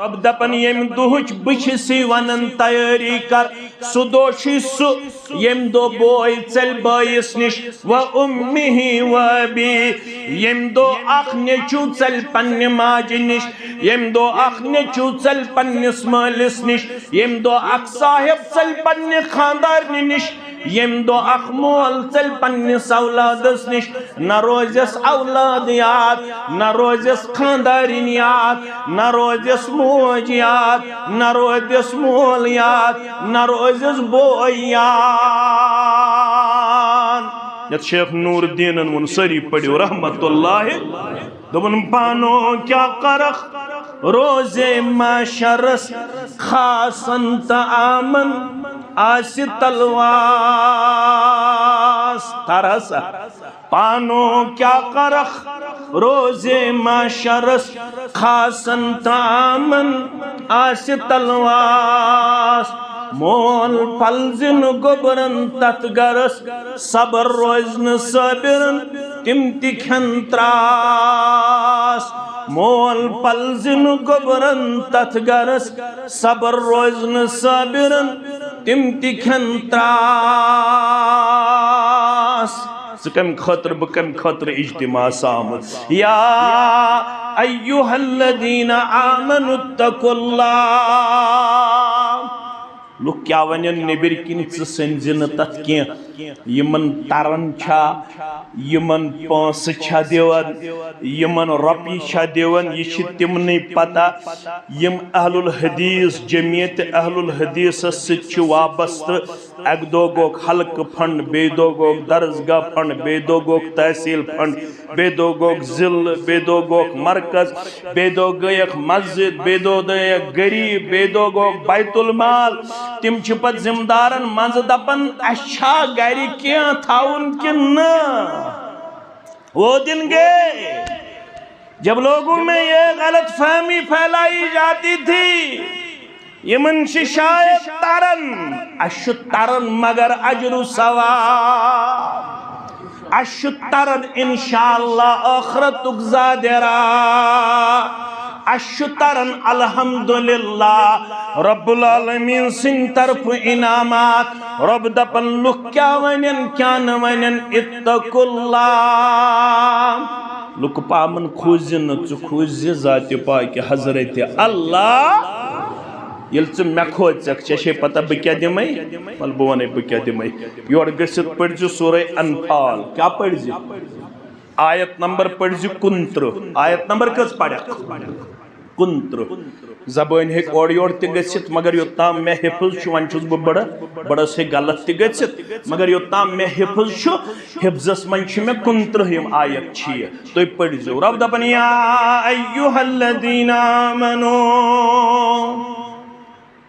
رب دپن یم دہچ بچسی ونن تیاری کر سو دوشی سو یم دو بوئی چل بائیس نش و امی و ابی یم دو اخ نیچو چل پن ماج نش یم دو اخ نیچو چل پن مالس نش یم دو اخ صاحب چل پن خاندار نش یم دو اخ مول چل پنس اولادس نش نہ روزس اولاد یاد نہ روزس خاندارین یاد نہ روزس موج یاد نہ روزس مول یاد نہ روزس بوئی یاد یت شیخ نور الدینن ون سری پڑھو رحمت اللہ دبن پانو کیا کرخ روز معاشرس خاصن تعامن آس تلواس ترسا پانو کیا کرخ روز معاشرس خاصن تعامن آس تلواس مول پلزن گبرن تت گرس صبر روزن صابرن تم تکھن تراس مول پلزن گبرن تت گرس صبر روزن صابرن تم تکھن تراس کم خطر بکم خطر اجتماع سامت یا ایوہ الذین آمنوا اتقوا اللہ لوگ کیا ونین نبر کن سنزن تت کین یمن ترن چھا یمن پانس چھا دیون یمن رپی چھا دیون یہ تمنی پتہ یم اہل الحدیث جمعیت اہل الحدیث ست وابست اک دو گوک حلق فنڈ بے دو گوک درسگاہ فنڈ بے دو گوک تحصیل فنڈ بے دو گوک ضلع بے دو گوک مرکز بے دو گیک مسجد بے دو گیک غریب بے دو گوک بیت المال تم چھپت زمدارن منز دپن اچھا گری کیا تھاون کن وہ دن گئے جب لوگوں میں یہ غلط فہمی پھیلائی جاتی تھی یہ منشی شاید ترن اشو ترن مگر اجر و ثواب اشو ترن انشاءاللہ آخرت اگزا دیرا اشترن الحمدللہ رب العالمین سن طرف انعامات رب دپن لک کیا ونین کیا نونین اتقوا اللہ لک پامن خوزن چو خوزی ذات پاک حضرت اللہ یل چو میں کھوچک چشے پتہ بکیا دمائی مل بوانے بکیا دمائی یور گشت پڑھ سورہ انفال کیا پڑھ جی آیت نمبر پڑھ جی 29 آیت نمبر کس پڑھا 29 زبان ہے اور یور تگست مگر یوتام میں حفظ چھو ونچوز بڑا سے غلط تگست مگر یوتام میں حفظ چھو حفظس منچ میں 29 آیت چھیے تو یہ پڑھ جو رب دپن یا ایوہ الذین آمنو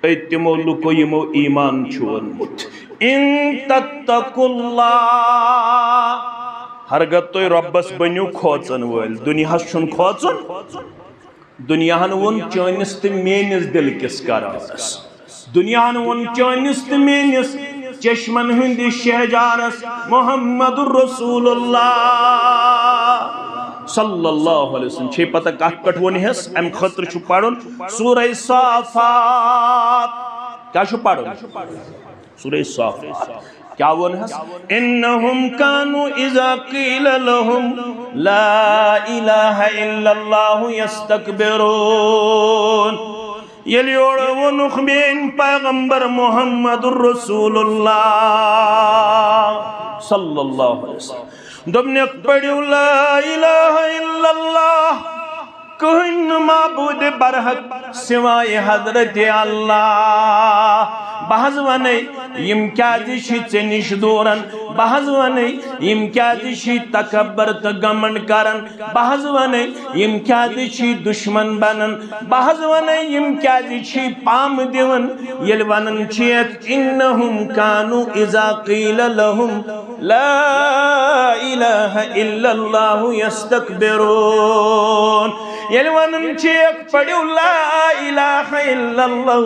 ایتمو لکو یمو ایمان چھون مت ان تتقوا اللہ ہرگت تو ربس بنیو کھوچن ویل دنیا چھن کھوچن دنیا ون چانس تو مینس دل کس کرانس دنیا ون چانس تو مینس چشمن ہندی شہجارس محمد الرسول اللہ صلی اللہ علیہ وسلم چھے پتہ کٹ پٹ ونی ہے ام خطر چھو پڑھن سورہ صافات کیا چھو پڑھن سورہ صافات کیا ون ہے انہم کانوا اذا قیل لهم لا الہ الا اللہ یستکبرون یلیوڑ ونخ بین پیغمبر محمد الرسول اللہ صلی اللہ علیہ وسلم دبنک پڑھو لا الہ الا اللہ کہن معبود برحق سوائے حضرت اللہ بحض ونے یم کیا دیشی چنش دورن بحض ونے یم کیا دیشی تکبر تگمن کرن بحض ونے یم کیا دیشی دشمن بنن بحض ونے یم کیا دیشی پام دیون یل ونن چیت انہم کانو اذا قیل لهم لا الہ الا اللہ یستکبرون یل ونن چیت پڑھو لا الہ الا اللہ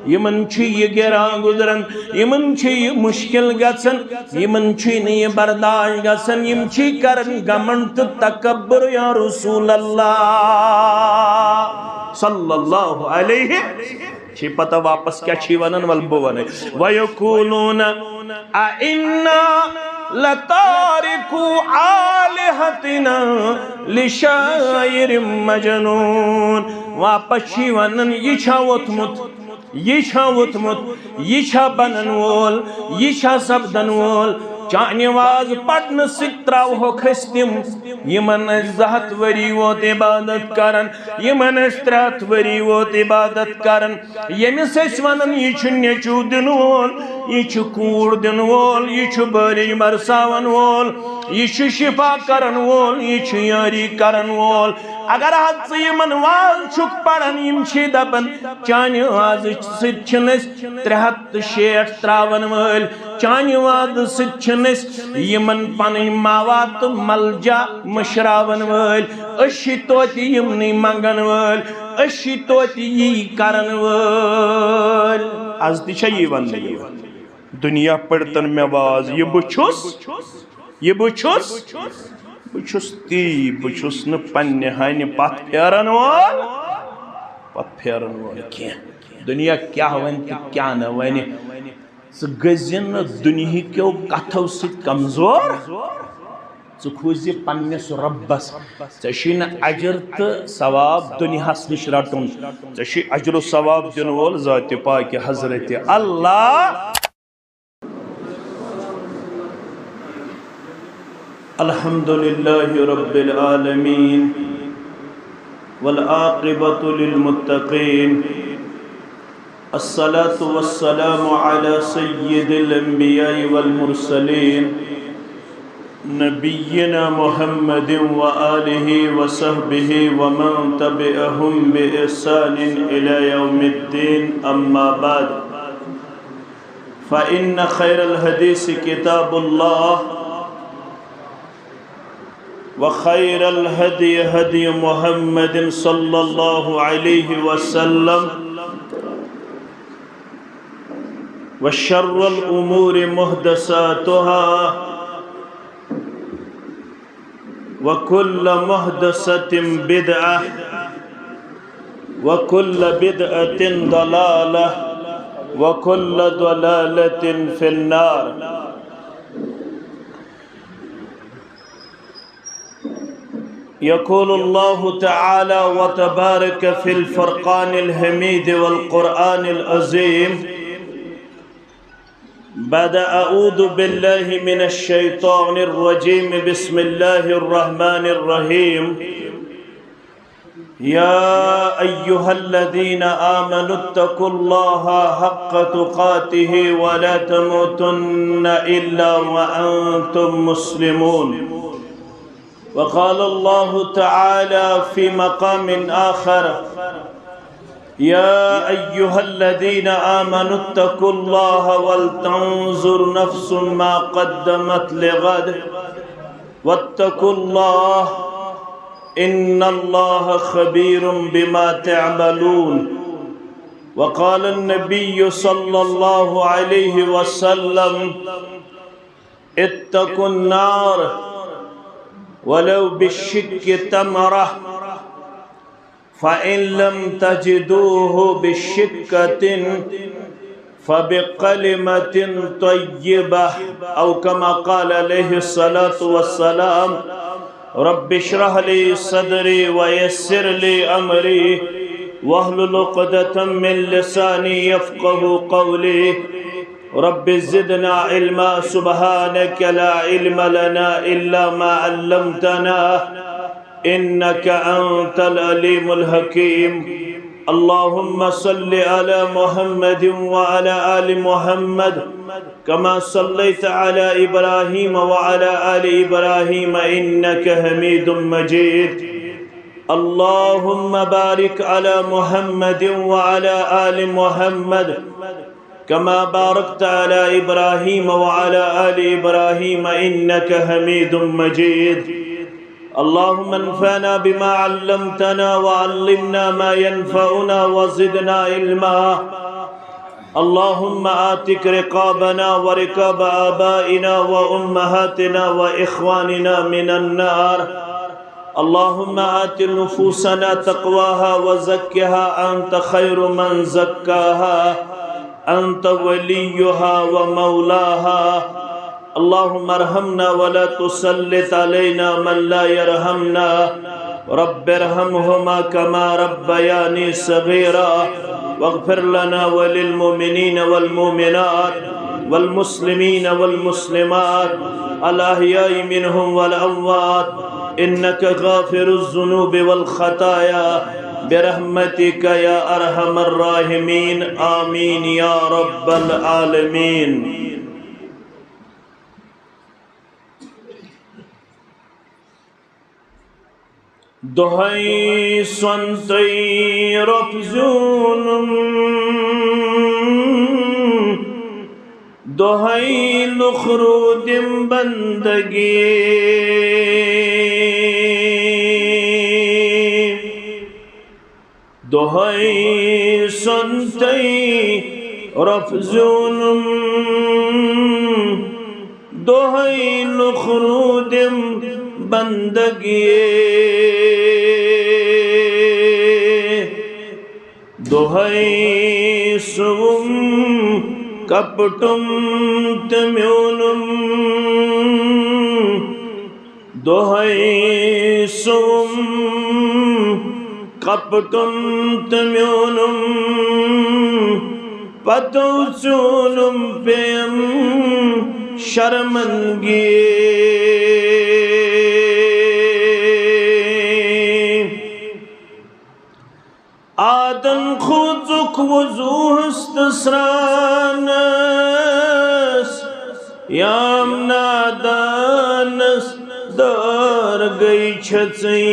یمن چی یہ گران گزرن یمن چی یہ مشکل گسن یمن چی نہیں برداشت گسن یم چی کرن گمنت تکبر یا رسول اللہ صلی اللہ علیہ چھ پتہ واپس کیا چھ ونن والبو ونے وَيَقُولُونَ أَإِنَّا لَتَارِكُوا آلِهَتِنَا لِشَاعِرٍ مَجْنُونٍ واپس چھ ونن یہ چھا ووتمت یہ چھا ووتمت یہ چھا بنن وول یہ چھا سپدن وول چانہ واز پڑھن ستراو ہو کھستم یمن زہت وری ووت عبادت کرن یمن 3 وری ووت عبادت کرن یمس اس ونن یہ چھ نیچو دن وول یہ چھ کوڑ دن وول یہ چھ بری برساون وول یہ چھ شفا کرن وول یہ چھ یاری کرن وول اگر حد سے یمن واز چھک پڑھن یم چھ دپن چانہ واز ست چھنس 360 تراون وول چانہ واز ست چھنس یمن پن ماوات ملجا مشراون وول اشی توتی یمنی منگن وول اشی توتی یہ کرن وول از تیچھا یہ ون دنیا پڑتن میں واز یہ بچھوس بچھوس تی بچھوس ن پنہ ہن پت پھیرن وول کیا دنیا کیا ون کیا نہ ون گزن دنیا کیو کتھو ست کمزور کھوز پنس ربس ژے اجر تو ثواب دنیاس نش رٹن ژے اجر و ثواب دن وول ذات پاک حضرت اللہ الحمدللہ رب العالمین والعاقبۃ للمتقین الصلاة والسلام على سید الانبیاء والمرسلین نبینا محمد وآلہ وصحبہ ومن تبعہم بإحسان إلى يوم الدین اما بعد فإن خیر الحدیث کتاب اللہ وخير الهدي هدي محمد صلى الله عليه وسلم وشر الأمور محدثاتها وكل محدثة بدعة وكل بدعة ضلالة وكل ضلالة في النار يقول الله تعالى وتبارك في الفرقان الحميد والقرآن العظيم بعد أعوذ بالله من الشيطان الرجيم بسم الله الرحمن الرحيم يا أيها الذين آمنوا اتقوا الله حق تقاته ولا تموتن إلا وأنتم مسلمون وقال الله تعالى في مقام آخر يا أيها الذين آمنوا اتقوا الله ولتنظر نفس ما قدمت لغد واتقوا الله إن الله خبير بما تعملون وقال النبي صلى الله عليه وسلم اتقوا النار ولو بالشك تمرة فإن لم تجدوه بالشكة فبقلمة طيبة أو كما قال عليه الصلاة والسلام رب اشرح لي صدري ويسر لي أمري واحلل عقدة من لساني يفقه قولي رب زدنا علما سبحانك لا علم لنا إلا ما علمتنا إنك أنت العليم الحكيم اللهم صل على محمد وعلى آل محمد كما صليت على إبراهيم وعلى آل إبراهيم إنك حميد مجيد اللهم بارك على محمد وعلى آل محمد كما باركت على إبراهيم وعلى آل إبراهيم إنك حميد مجيد اللهم انفعنا بما علمتنا وعلمنا ما ينفعنا وزدنا علما اللهم آتك رقابنا ورقاب آبائنا وأمهاتنا وإخواننا من النار اللهم آت نفوسنا تقواها وزكها أنت خير من زكاها أنت وليها ومولاها اللهم ارحمنا ولا تسلط علينا من لا يرحمنا رب ارحمهما كما ربياني صغيرا واغفر لنا وللمؤمنين والمؤمنات والمسلمين والمسلمات الأحياء منهم والأموات إنك غافر الذنوب والخطايا برحمتك يا أرحم الراحمين آمين يا رب العالمين. دہائی سنتئی رفزونم دہائی لخرودم بندگی دہائی سنتئی رفزونم دہائی لخرودم بندگی دہائی سوم کپٹم تمیونم دہائی سوم کپٹم تمیونم پتو چونم پیم شرمنگی آدن خوزک وضوح استسرانس یام نادانس دار گئی چھچیں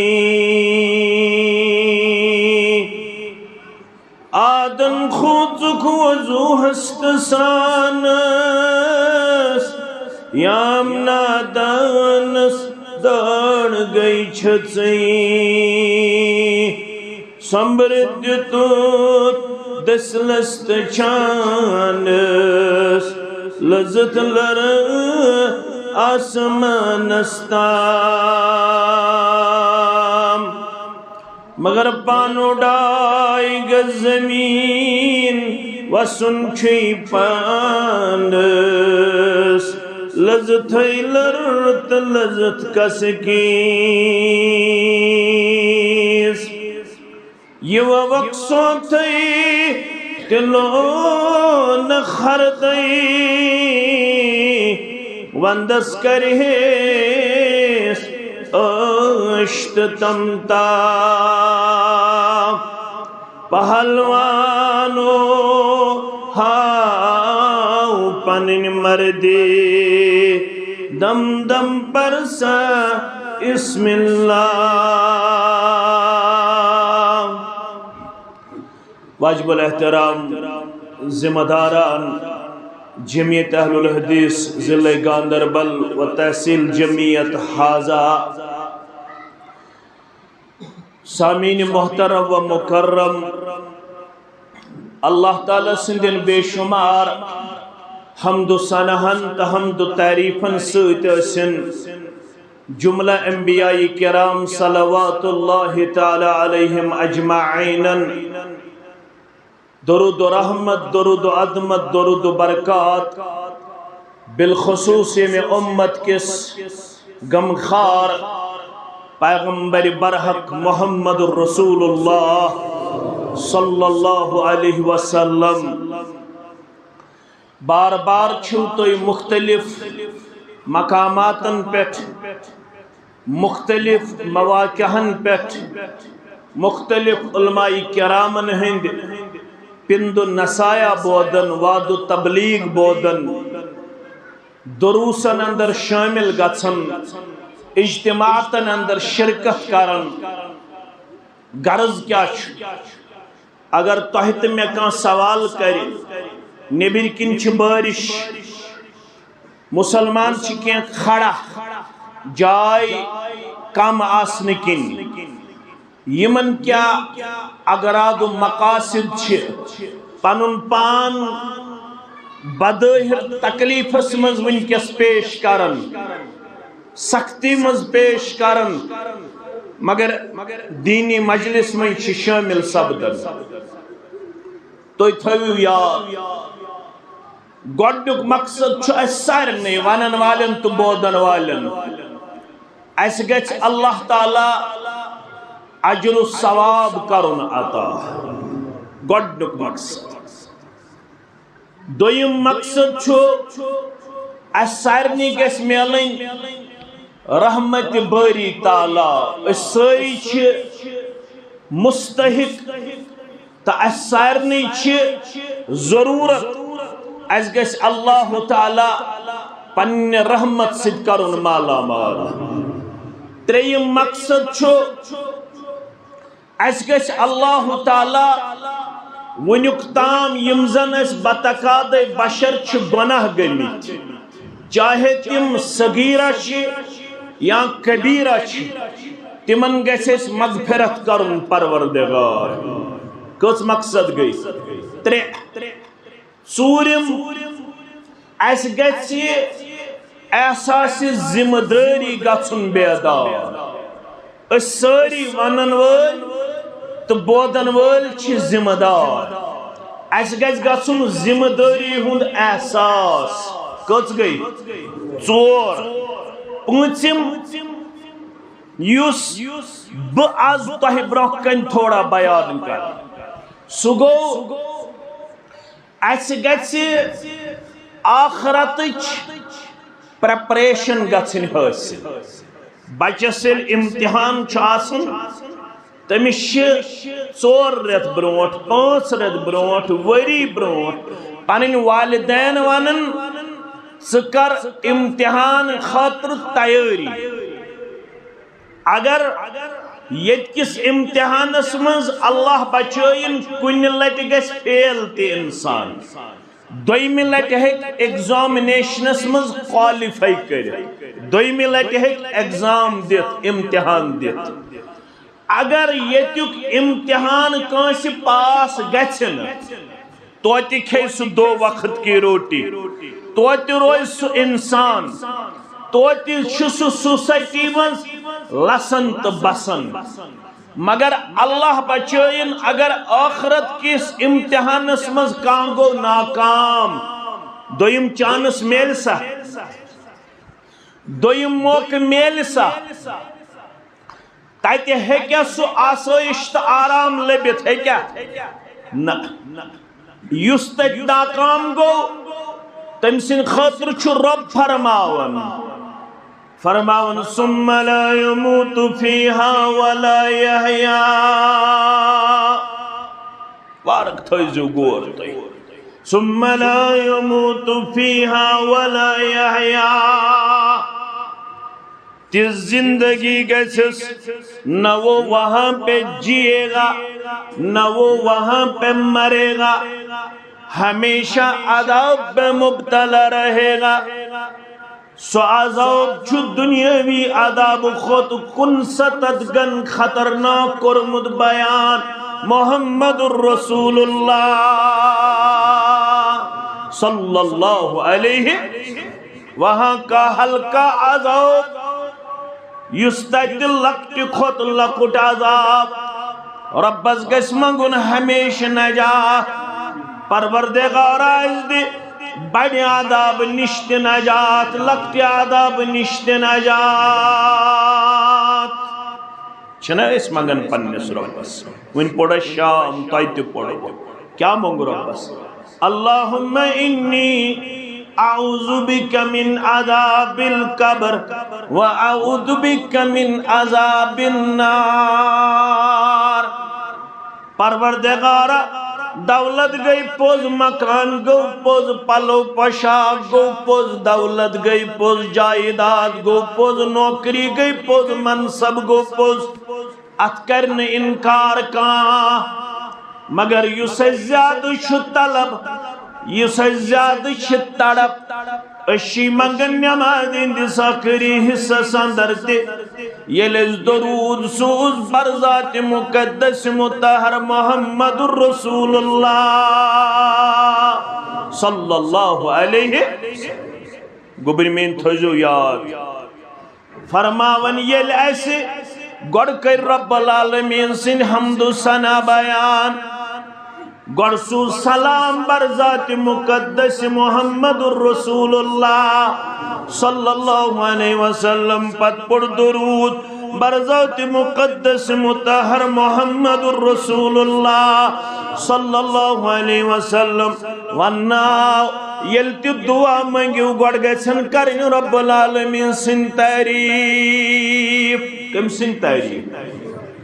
آدن خوزک وضوح استسرانس یام نادانس دار گئی چھچیں سمبردیتوت دسلست چانس لذت لر آسمانستام مگر پانو ڈائی گزمین وسن چھئی پانس لذت لرت لذت کسکیس یہ وقصو تھی تلو نخردئی وندس کریس اشت تمتا پہلوانو ہاؤ پنن مردی دم دم پرسا اسم اللہ. واجب الاحترام ذمہ داران جمعیت اہل الحدیث ضلع گاندربل و تحصیل جمعیت حاضہ سامعین محترم و مکرم اللہ تعالیٰ سندین بے شمار حمد و ثناہن تحمد و تعریفن سۭتۍ ٲسِن جملہ انبیاء کرام صلوات اللہ تعالی علیہم اجمعین درود و رحمت درود و عظمت درود و برکات بالخصوص میں امت کس غمخوار پیغمبر برحق محمد الرسول اللہ صلی اللہ علیہ وسلم. بار بار چھو تو مختلف مقاماتن پیٹھ مختلف مواقعن پیٹھ مختلف علماء کرامن ہند پند و نصایح بودن وعد و تبلیغ بودن دروسن اندر شامل گژھن اجتماعاتن اندر شرکت کرن. غرض کیا چھ اگر تۄہہِ تہٕ مےٚ کانٛہہ سوال کرِ نیبر کن چھ بارش مسلمان چھ کینٛہہ کھڑا جائے کم آسنہٕ کِنۍ یمن کیا اغراض و مقاصد چھ پنن پان بظاہر تکلیفس مز ونکس پیش کرن سختی مز پیش کرن مگر دینی مجلس میں شامل سپدن تو تھویو یاد گۄڈنیُک مقصد چھُ اَسہِ سارنٕے ونن والٮ۪ن تہٕ بوزن والٮ۪ن اَسہِ گژھِ اللہ تعالیٰ اجر و ثواب کرُن عطا گۄڈنیُک مقصد دوٚیِم مقصد چھُ اَسہِ سارنٕے گژھِ میلٕنۍ رحمت باری تعالیٰ أسۍ سٲری چھِ مستحق تہٕ اَسہِ سارنٕے چھِ ضروٗرت اَسہِ گژھِ اللہ تعالیٰ پننہِ رحمت سۭتۍ کرُن مالا مال ترٛیٚیِم مقصد چھُ اَسہِ گژھِ اللہ تعالیٰ وُنیُک تام یِم زن أسۍ بتقاضے بشر چھِ گۄناہ گٔمٕتۍ چاہے تِم صغیرہ چھِ یا کبیرہ چھِ تِمن گژھِ اَسہِ مغفرت کرُن پروردگار کٔژ مقصد گٔے ترٛےٚ ژوٗرِم اَسہِ گژھِ احساسِ ذمہٕ دٲری گژھُن بیدار أسۍ سٲری ونن وٲلۍ تہٕ بوزن وٲلۍ چھِ ذمہٕ دار اَسہِ گژھِ گژھُن ذمہٕ دٲری ہُنٛد احساس کٔژ گٔے ژور پٲنٛژِم یُس بہٕ آز تۄہہِ برٛونٛہہ کَنہِ تھوڑا بیان کرٕ سُہ گوٚو اَسہِ گژھِ آخرتٕچ پریپریشن گژھٕنۍ حٲصِل بچس ییٚلہِ امتحان چھُ آسان تٔمِس چھِ 4 رٮ۪تھ برٛونٛٹھ 5 رٮ۪تھ برٛونٛٹھ ؤری برٛونٛٹھ پنٕنۍ والدین ونان ژٕ کر امتحان خٲطرٕ تیٲری اگر ییٚتکِس امتحانس منٛز اللہ بچٲیِن کُنہِ لٹہِ گژھِ فیل تہِ انسان دوٚیمہِ لٹہِ ہیٚکہِ ایگزامنیشنس منٛز کالِفاے کٔرِتھ دوٚیمہِ لٹہِ ہیٚکہِ ایگزام دِتھ امتحان دِتھ اگر ییٚتیُک امتحان کٲنٛسہِ پاس گژھِ نہٕ توتہِ کھیٚیہِ سُہ دو وقت کی روٹی توتہِ روزِ سُہ انسان توتہِ چھُ سُہ سوسایٹی منٛز لسن تہٕ بسن مگر اللہ بچٲیِن اگر ٲخرت کِس امتحانس منٛز کانٛہہ گوٚو ناکام دوٚیِم چانس میلہِ سا دوٚیِم موقعہٕ میلہِ سا تتہِ ہیٚکیٛاہ سُہ آسٲیِش تہٕ آرام لٔبِتھ ہیٚکیٛاہ نہ یُس تتہِ ناکام گوٚو تٔمۍ سٕنٛدِ خٲطرٕ چھُ رۄب فرماوان ثم لا يموت فيها ولا يحيا وارک تھٲیزیو غور تُہۍ ثم لا يموت فيها ولا يحيا تِژھ زندگی گژھٮ۪س نہ وہ وہاں پہ جیے گا نہ وہ وہاں پہ مرے گا ہمیشہ عذاب میں مبتلا رہے گا سو عذاب چھُ دنیاوی عذاب کھۄت 69 گن خطرناک کوٚرمُت بیان محمد الرسول اللہ صلی اللہ علیہ وہاں کا ہلکا عذاب یُس تتہِ لۄکٹہِ کھۄتہٕ لۄکُٹ عذاب رۄبس گژھِ منگُن ہمیشہ نجات پروردگار آسہِ دِ بڑِ عذاب نِش تہِ نجات لۄکٹہِ عذاب نِش تہِ نجات چھِنہ أسۍ منگان پننِس رۄبس وۄنۍ پوٚر اَسہِ شام تۄہہِ تہِ پوٚرو کیٛاہ موٚنگ رۄبس اللہُمَّ اِنِّی اعوذ بِکَ مِنْ عذاب القبر وَاعوذ بِکَ مِنْ عذاب النار پروردگارا دولت گئی پوز مکان گو پوز پلو پشاک گو پوز دولت گئی پوز جائیداد گو پوز نوکری گئی پوز منصب گو پوز ات کرن انکار کان مگر یُس زیادٕ چھُ طلب یُس زیادٕ چھِ تڑپ أشی منگن نماز ہندس آخری حصص اندر تہِ ییٚلہِ أسۍ درود سوز برذات مقدس مطہر محمد الرسول اللہ صلی اللہ علیہ گوٚبرِ میٛٲنۍ تھٲیزیو یاد فرماوان ییٚلہِ اَسہِ گوڑ کر رب العالمین سن حمد و ثنا بیان گوڑ سو سلام بر ذات مقدس محمد الرسول اللہ صلی اللہ علیہ وسلم پت پڑ درود بر ذات مقدس مطہر محمد الرسول اللہ صلی اللہ علیہ وسلم وناو یلتی دعا منگیو گوڑ گچھن کرن رب العالمین سن تعریف کم سن تعریف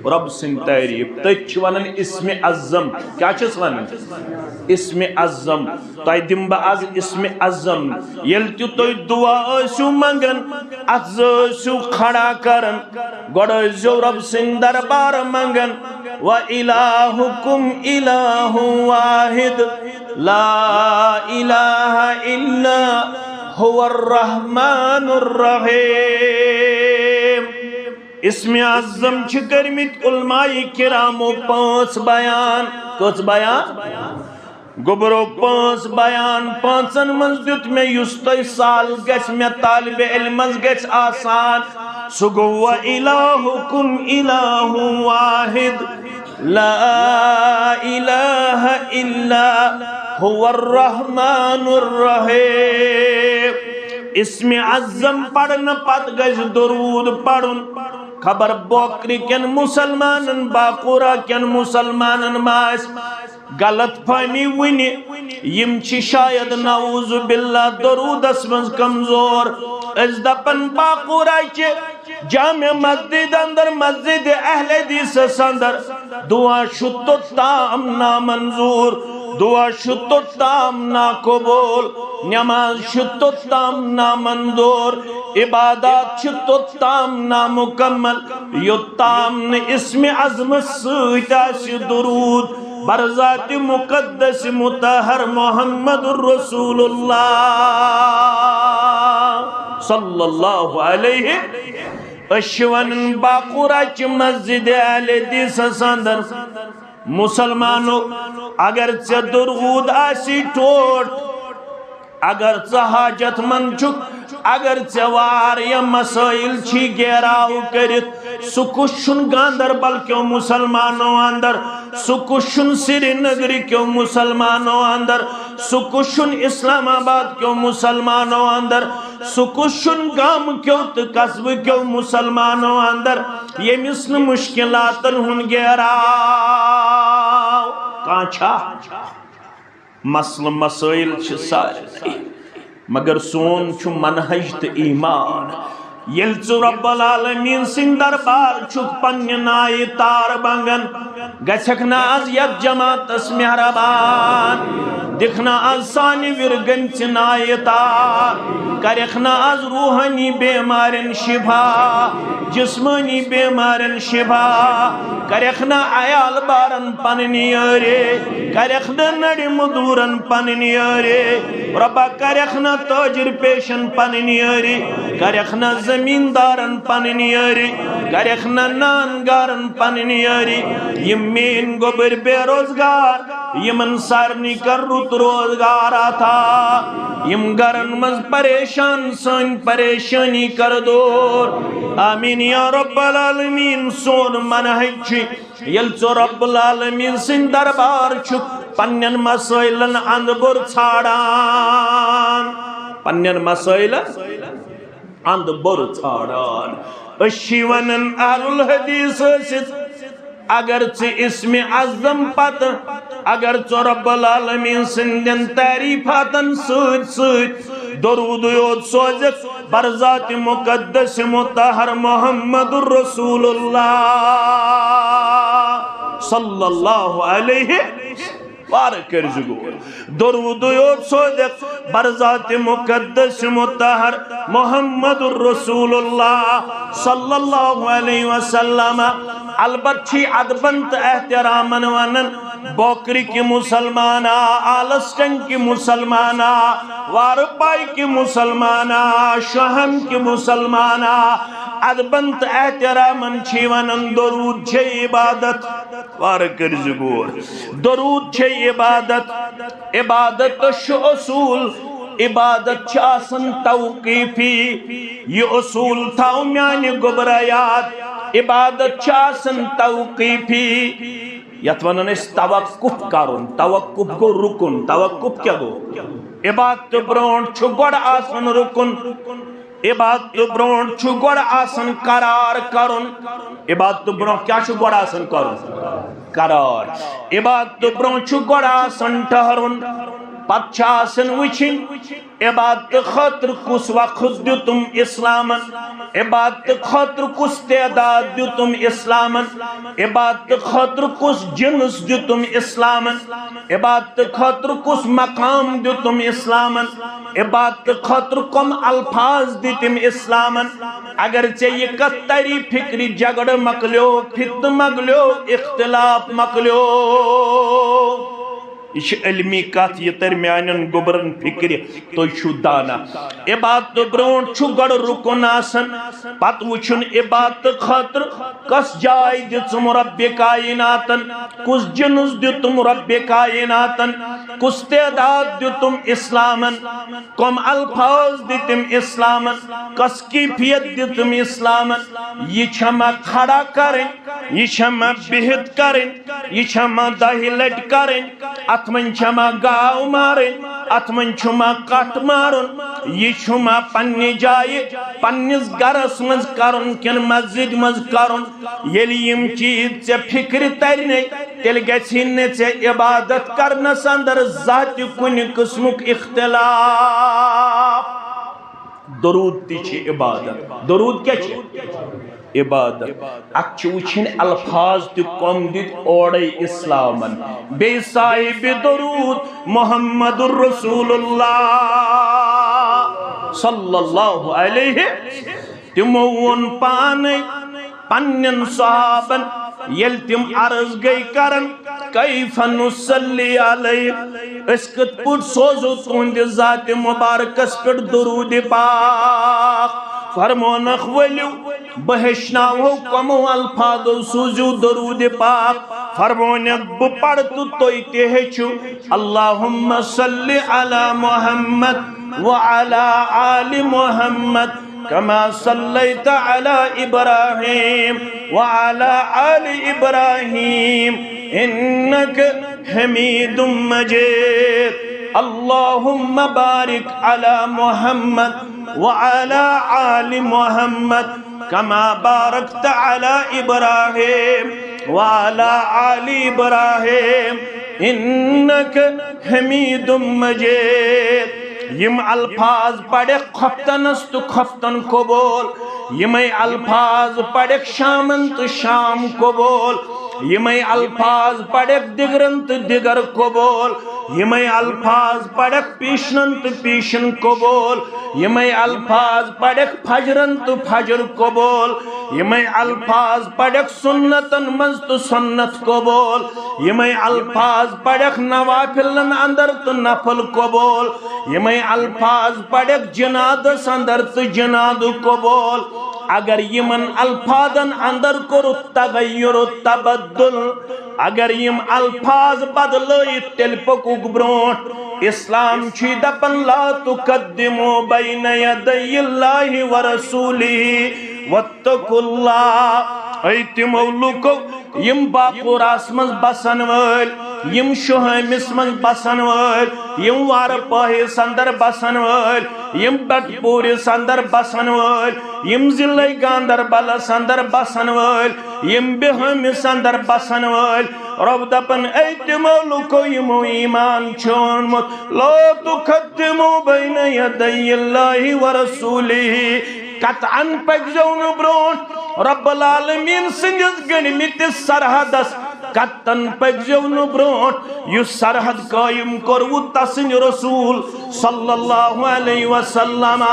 رب سن تعریف تچ ونن اسم عظم کیا چھس ونن اسم عظم تائی دمبا از اسم عظم یلتی توی دعا ایسو منگن از ایسو کھڑا کرن گوڑ ایسو رب سن دربار منگن وَإِلَاهُكُمْ إِلَاهٌ وَاحِدٌ لَا إِلَاهَ إِلَّا هُوَ الرَّحْمَنُ الرَّحِيمُ اسم عظم چھکرمت علماء کرامو 5 بیان کچھ بیان گبرو 5 بیان 5 منز دیت میں یستوی سال گچھ میں طالب علم گچھ آسان سگو وَإِلَاهُكُمْ إِلَاهٌ وَاحِدٌ لا الہ الا هو الرحمن الرحیم اسم عظم پڑھن پت گز درود پڑھن خبر بوکری کن مسلمانن باقورا کن مسلمانن ماس غلط فہمی ونی یم چھ شاید نعوذ باللہ درود اسمز کمزور از دپن باقورا چھ جامع مسجد اندر مسجد اہل حدیث اندر دعا شتو تام نامنظور دعا شتو تام ناقبول نماز شتو تام نامنظور عبادات شتو تام نامکمل یو تام اسم عظم سیداس درود برذات مقدس مطہر محمد الرسول اللہ صلی اللہ علیہ اشون باقورا چ مسجد اہل حدیث اندر مسلمانو اگر ژے درود آسی ٹوٹ اگر ژے حاجت مند چھک اگر ژے واریاہ مسائل چھی گیراو کرت سو کشن گاندربل کیوں مسلمانوں اندر سو کشن سری نگری کیوں مسلمانوں اندر سو کشن اسلام آباد کیوں مسلمانوں اندر سو کشن گام کیوں قصب کیوں مسلمانوں اندر یہ مثل مشکلاتن ہن گیراو کانچھا مسل مسائل چھ سارے نہیں مگر سون چھ منہج تا ایمان یل چھ رب العالمین سن دربار چھک پنی نائی تار بنگن گچھکنا از یک جماعت اس مہربان دکھنا از سانی ورگن چھ نائی تار کرخنا از روحانی بیمارن شفا جسمانی بیمارن شفا کرخنا عیال بارن پننیارے کرخنا نڑی مدورن پننیارے ربا کرخنا تاجر پیشن پننیارے کرخنا زمیندارن پننیارے کرخنا نانگارن پننیارے یمین گوبر بے روزگار یمن سارنی کر روت روزگار آتا یم گرن مز پریشان سن پریشانی کر دور آمین یا رب العالمین سون منہج یلچو رب العالمین سن دربار چھک پنین مسائلن اندبر چھاڑان پنین مسائلن اندبر چھاڑان اشیونن اہل الحدیث ست اگرچہ اسم عظم پت اگرچہ رب العالمین سندن تعریفاتن سوچ سوچ درود یود سوزک برذات مقدس مطہر محمد الرسول اللہ صلی اللہ علیہ بارک ارزگو درود یود سوزک برذات مقدس مطہر محمد الرسول اللہ صلی اللہ علیہ وسلم البتھی ادبنت احترامن ونن بوکری کی مسلمانا آلسٹن کی مسلمانا وارپائی کی مسلمانا شہم کی مسلمانا ادبنت احترامن چھی ونن درود چھے عبادت وارکر زگور درود چھے عبادت عبادت شو اصول عبادت چاسن توقیفی یہ اصول تھاو میانی گبرایات عبادت چاسن توقیفی یت ونن اس توقف کرن توقف گو رکن توقف کیا گو عبادت برون چھو گوڑ آسن رکن عبادت برون چھو گوڑ آسن قرار کرن عبادت برون کیا چھو گوڑ آسن کرن قرار عبادت برون چھو گوڑ آسن ٹھہرن پت چاسن وچھن عبادت خاطر کس وقت دیتم اسلامن عبادت خاطر کس تعداد دیتم اسلامن عبادت خاطر کس جنس دیتم اسلامن عبادت خاطر کس مقام دیتم اسلامن عبادت خاطر کم الفاظ دیتم اسلامن اگر چاہیے کتری فکری جگڑ مکلیو فتن مکلیو اختلاف مکلیو یہ علمی کات یہ ترمیانن گبرن فکر تو چھو دانا عبادت برون چھو گڑ رکن آسن پت وچھن عبادت خاطر کس جائے دیتم رب کائناتن کس جنس دیتم رب کائناتن کس تعداد دیتم اسلامن کم الفاظ دیتم اسلامن کس کیفیت دیتم اسلامن یہ چھما کھڑا کریں یہ چھما بہت کریں یہ چھما دہی لٹ کریں اتمن چھما گاو مارن اتمن چھما کٹ مارن یہ چھما پنی جائے پنیس گرس مز کرن کن مسجد مز کرن یلی یم چیز ژے فکر ترنے تیل گژھی نہ ژے عبادت کرنس اندر ذات کن قسمک اختلاف درود تی چھ عبادت درود کیا چھ عبادت اچھو وچھن الفاظ تی کم دیت اوڑے اسلامن بے صاحب درود محمد الرسول اللہ صلی اللہ علیہ تمون پانے پنن صحابن یل تم عرض گئی کرن کیف نصلی علیہ اس کت پٹ سوزو تند ذات مبارکس پر درود پاک فرمونخ ولیو بہشناو کمو الفاظو سوزو درود پاک فرمونک بپڑتو توی تہچو اللہم صلی علی محمد وعلا آل محمد كما صليت على إبراهيم وعلى آل إبراهيم إنك حميد مجيد اللهم بارك على محمد وعلى آل محمد كما باركت على إبراهيم وعلى آل إبراهيم إنك حميد مجيد یم الفاظ پڑھک خفتنس تو خفتن کو بول یمیں الفاظ پڑھک شامن تو شام کو بول یمیں الفاظ پڑھک دگرن تو دگر کو بول یمیں الفاظ پڑھک پیشنن تو پیشن کو بول یمیں الفاظ پڑھک فجرن تو فجر کو بول یمیں الفاظ پڑھک سنتن مز تو سنت کو بول یمیں الفاظ پڑھک نوافلن اندر تو نفل کو بول یمیں الفاظ پڑھک جنادس اندر تو جناد کو بول اگر یمن الفاظن اندر کرو تغیر و تبدل اگر یم الفاظ بدلئی تیل پکوک برونٹ اسلام چھی دپن لا تقدمو بین یدی اللہ ورسولی واتقوا اللہ اے تمو لوکو یم باقوراس من بسن وال یم شہمس من بسن وال یم وار پاہس اندر بسن وال یم بٹ پورس اندر بسن وال یم ضلع گاندربلس اندر بسن وال یم بہمس اندر بسن وال رب دپن اے تمو لوکو یمو ایمان چھونمت لا تقدمو بین یدی اللہ ورسولی قطعاً پگزون برون رب العالمین سنجز گنمت سرحدس قطعاً پگزون برون یو سرحد قائم کرو تسن رسول صلی اللہ علیہ وسلم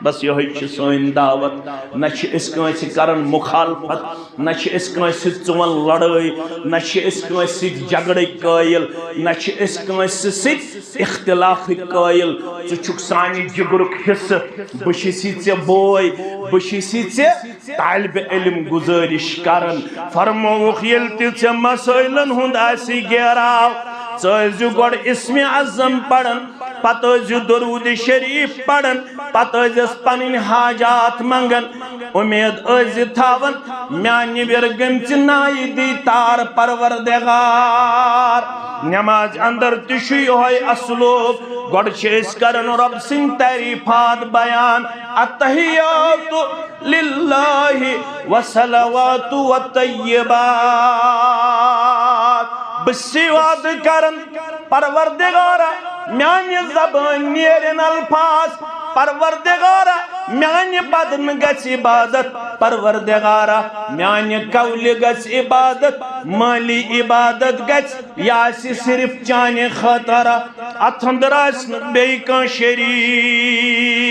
بس یہ سوین دعوت نچ اس کنسی کرن مخالفت نچ اس کنسی چون لڑائی نچ اس کنسی جگڑی قائل نچ اس کنسی ست اختلاف قائل چک سانی جگرک حصہ بشیسی ژے بوئی بشیسی ژے طالب علم گزارش کرن فرموخ یل تہ ژے مسائلن ہند آسی گیراو ژٕ ٲسۍزِ گۄڈٕ اسمِ اعظم پرن پتہ درود شریف پڑھن پتہ پنن حاجات منگن امید تھاون میانہ ورگم نائی دی تار پروردگار نماز اندر تشو یہ اسلوب گوڑ چیز کرن رب سن تعریفات بیان التحیات للہ وصلوات والطیبات بسیواد کرن پروردگارا میانی زبان نیرن الفاظ پروردگارا میانی بدن گس عبادت پروردگارا میانی قول گس عبادت مالی عبادت گس یاسی صرف چانے خطرہ اتھندراس بیکن شریف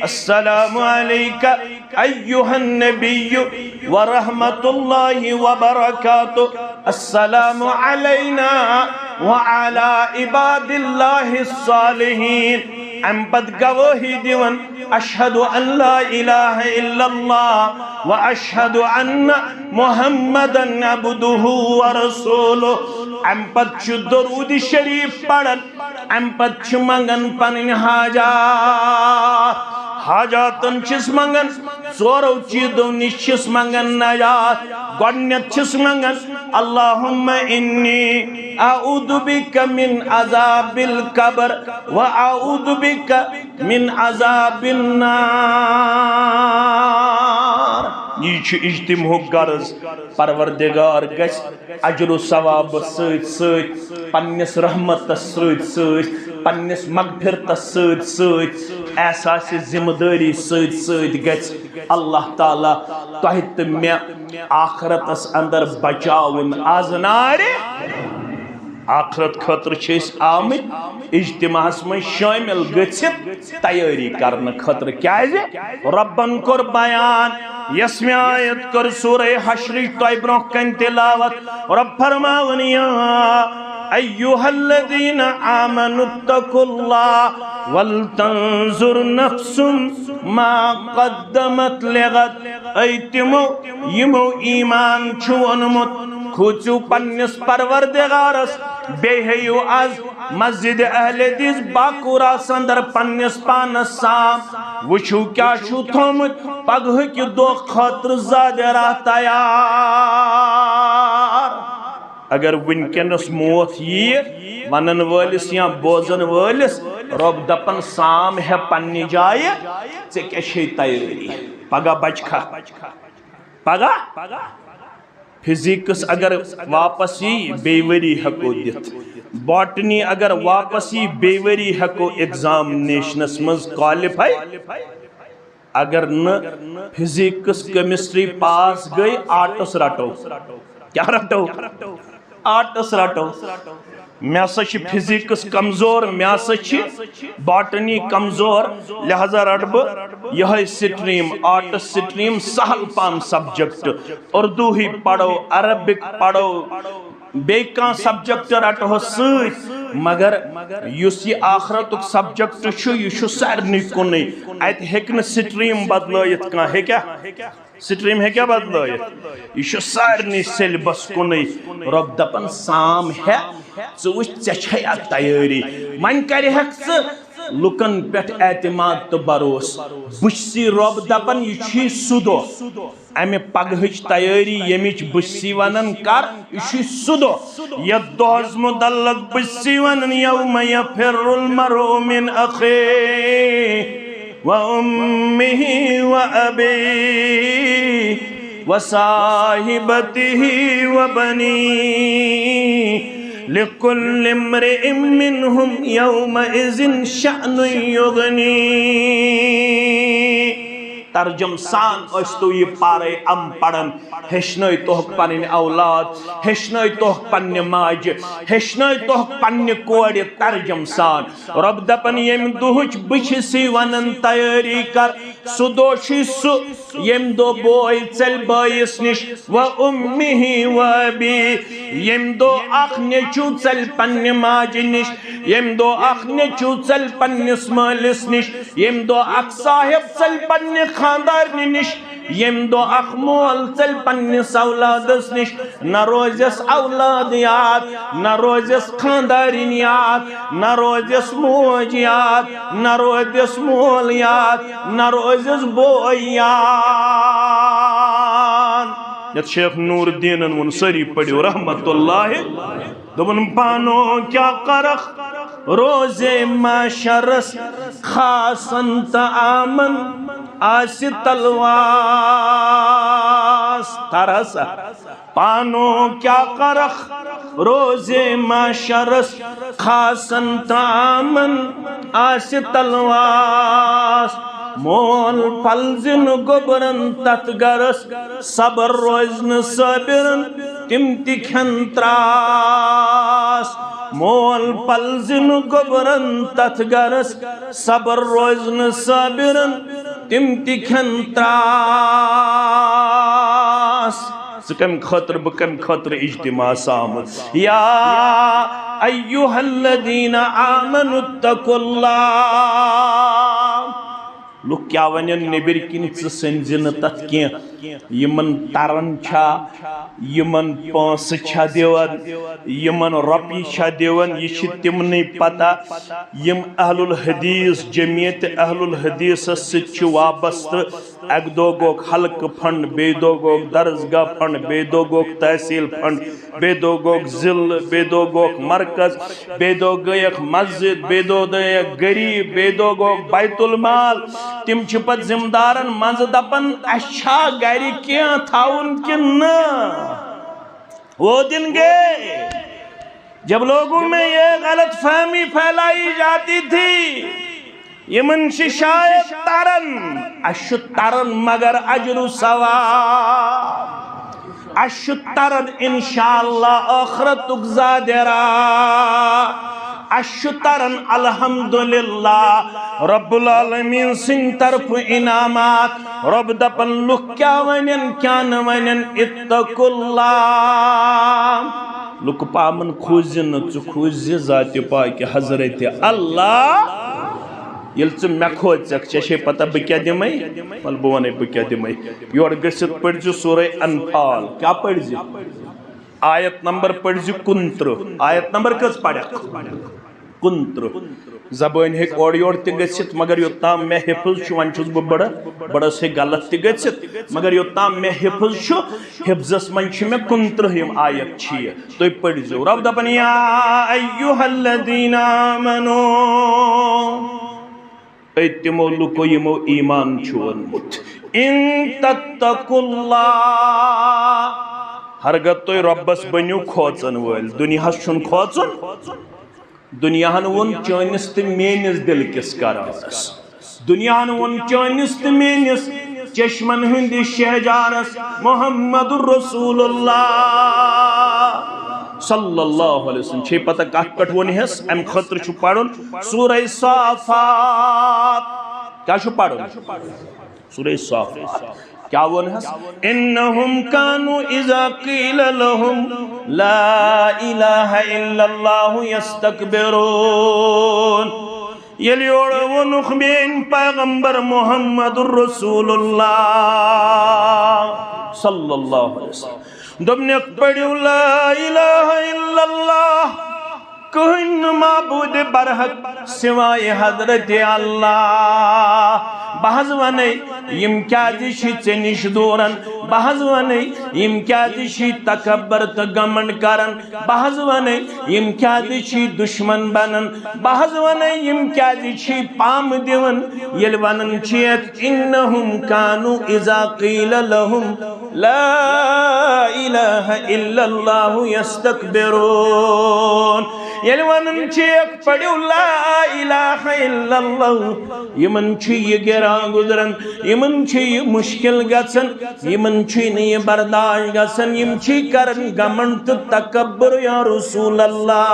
السلام علیکہ ایوہ النبی ورحمت اللہ وبرکاتہ السلام علینا وعلا عباد اللہ الصالحین امپت گواہی دیون اشہد ان لا الہ الا اللہ و اشہد ان محمدن عبدہ ورسولہ امپت چھ درود شریف پڑھن امپت چھ منگن پنن حاجات حاجاتن چھس منگن ژورو چیزو نش چھس منگن نجات گۄڈنیٚتھ چھس منگن اللہم انی اعوذ بک من عذاب القبر و اعوذ بک من عذاب النار یہ چھ اجتماعک غرض پروردگار گژھِ اجر و ثواب سۭتۍ سۭتۍ پننس رحمتس سۭتۍ سۭتۍ پننس مغفرتس سۭتۍ سۭتۍ احساس ذمہ داری سۭتۍ سۭتۍ گژھِ اللہ تعالیٰ تۄہہِ تہٕ مےٚ آخرتس اندر بچاوُن آز نارِ آخرت خطر چھِ أسۍ آمٕتۍ اجتماعس منٛز شٲمِل گٔژھِتھ تیٲری کرنہٕ خٲطرٕ کیازِ رۄبن کوٚر بیان یس میں آیت کر سورہ حشرٕچ تۄہہِ برونٛہہ کَنہِ تلاوت رب فرماوُن یا ایوہ الذین آمنوا اتقوا اللہ ولتنظر نفس ما قدمت لغد اے تمو یمو ایمان چھُ اونمُت کھوٗژِو پننس پروردگارس بیٚیہِ ہیٚیِو آز مسجد اہل حدیث باقوراس اندر پننس پانس سام وٕچھِو کیاہ چھُو تھوٚمُت پگہٕکہِ دۄہ خٲطرٕ زیادٕ راہ تیار اگر ونکینس موت یی ونن وٲلِس یا بوزن وٲلِس رب دپن سام ہے پننہِ جایہِ ژےٚ کیاہ چھے تیٲری پگہہ بچکھا پگہہ فزکس اگر واپس یی بیٚیہِ ؤری ہیٚکو دِتھ باٹنی اگر واپس یی بیٚیہِ ؤری ہیٚکو ایگزامنیشنس منٛز کالِفاے اگر نہٕ فزکس کیمسٹری پاس گٔے آرٹس رٹو کیا رٹو آرٹس رٹو میں ہسا چھ فزکس کمزور میں ہسا چھ باٹنی کمزور لہذا رٹ بہ یہ سٹریم آرٹس سٹریم سہل پان سبجیکٹ اردو ہی پڑھو عربک پڑھو بیٚیہِ کانٛہہ سبجیکٹ رٹو سۭتۍ مگر یُس یہ آخرتُک سبجیکٹ چھُ یہِ چھُ سارنٕے کُنُے اتہِ ہیٚکہِ نہٕ سٹریم بدلٲیِتھ کانٛہہ ہیٚکیٛاہ سٹریم ہیٚکیٛاہ بدلٲیِتھ یہِ چھُ سارنٕے سیلبس کُنُے رۄب دپان سام ہے ژٕ وٕچھ ژےٚ چھے اتھ تیٲری وۄنۍ کرِہکھ ژٕ لُکن پٮ۪ٹھ اعتماد تہٕ بروس بہٕ چھُسے رۄب دپان یہِ چھُے سُہ دۄہ امہِ پگہٕچ تیٲری ییٚمِچ بہٕ چھُسے ونان کر یہِ چھُے سُہ دۄہ یتھ دۄہس متعلق بہٕ چھُسے ونان یومَ یفر المرء من اخیہ وأمه وأبيه وصاحبته وبنيه لكل امرئ منهم يومئذ شأن يغنيه ترجم سان اشتو یہ پارے ام پڑن ہشنوی توہ پنن اولاد ہشنوی توہ پنن ماج ہشنوی توہ پنن کوڑ ترجم سان رب دپن یم دہچ بچھسی ونن تیاری کر سو دوشی سو یم دو بوئی چل بائیس نش و امی و ابی یم دو اخ نیچو چل پنن ماج نش یم دو اخ نیچو چل پنن اسمالس نش یم دو اخ صاحب چل پنن خاندار نش یم دو اخ مول چل پنس اولادس نش نہ روزس اولاد یاد نہ روزس خاندارین یاد نہ روزس موج یاد نہ روزس مول یاد نہ روزس بوئی یاد یت شیخ نور الدین ون سری پڑھو رحمت اللہ دبن پانو کیا کرخ روز معاشرس خاصن تعامن آس تلواس ترسا پانو کیا کرخ روز معاشرس خاصن تعامن آس تلواس مول پلزن گبرن تت گرس صبر روزن صابرن تم تکھن تراس مول پلزن گبرن تت گرس صبر روزن صابرن تم تکھن تراس کم خطر بکم خطر اجتماع سامت یا ایوہ الذین آمنوا اتقوا اللہ لوگ کیا ونین نبر کن سنزن تت کی یمن ترن چھا یمن پانس چھا دیون یمن رپی چھا دیون یہ تمنی پتہ یم اہل الحدیث جمعیت اہل الحدیث سچ وابست اک دو گوک حلق فنڈ بے دو گوک درسگاہ فنڈ بے دو گوک تحصیل فنڈ بے دو گوک ضلع بے دو گوک مرکز بے دو گیک مسجد بے دو گیک غریب بے دو گوک بیت المال تم چھپت زمدارن منز دپن اچھا گری کیا تھاون کن وہ دن گئے جب لوگوں میں یہ غلط فہمی پھیلائی جاتی تھی یہ منشی شاید ترن اشو ترن مگر اجر و ثواب اشو ترن انشاءاللہ آخرت اگزادرہ اشو ترن الحمدللہ رب العالمین سن طرف انعامات رب دپن لکھ کیا ونین کیا نونین اتقوا اللہ لکھ پامن خوزن چو خوزی ذات پاک حضرت اللہ یل چھ مے کھوچک چھ پتہ بہ کیا دمے ول بہ ونے بہ کیا دمے یور گژھت پڑھ سورہ انفال کیا پڑھ آیت نمبر پڑھ 29 آیت نمبر کس پڑھ 29 زبان ہیک اور یور تہ گژھت مگر یوتام میں حفظ چھ ون چھس بہ بڑا سے غلط تہ گژھت مگر یوتام میں حفظ چھ حفظس من چھ میں 29 یم آیت چھ تو پڑھ رب دپن یا ایھا الذین آمنو تمو لکو یمو ایمان چھونمت ان تتقوا اللہ ہرگت تو ربس بنیو کھوچن ول دنیا چھن کھوچن دنیا ون چانس تو مینس دل کس کرانس دنیا ون چانس تو مینس چشمن ہند شہجارس محمد الرسول اللہ صلی اللہ علیہ وسلم چھے پتہ کٹ کٹ ون ہس ام خطر چھو پڑھن سورہ صافات کیا چھو پڑھن سورہ صافات کیا ون ہس انہم کانوا اذا قیل لهم لا الہ الا اللہ یستکبرون یلیوڑ ونخ بین پیغمبر محمد الرسول اللہ صلی اللہ علیہ وسلم دمنک پڑھو لا الہ الا اللہ کہن معبود برحق سوائے حضرت اللہ بحض ونے یم کیا دیشی چنش دورن بحض ونے یم کیا دیشی تکبر تگمن کرن بحض ونے یم کیا دیشی دشمن بنن بحض ونے یم کیا دیشی پام دیون یل ونن چیت انہم کانو اذا قیل لهم لا الہ الا اللہ یستکبرون یل ونن چیت پڑھو لا الہ الا اللہ یمن چی یہ گرا گزرن یمن چی یہ مشکل گسن یمن چی نہیں برداشت گسن یم چی کرن گمنت تکبر یا رسول اللہ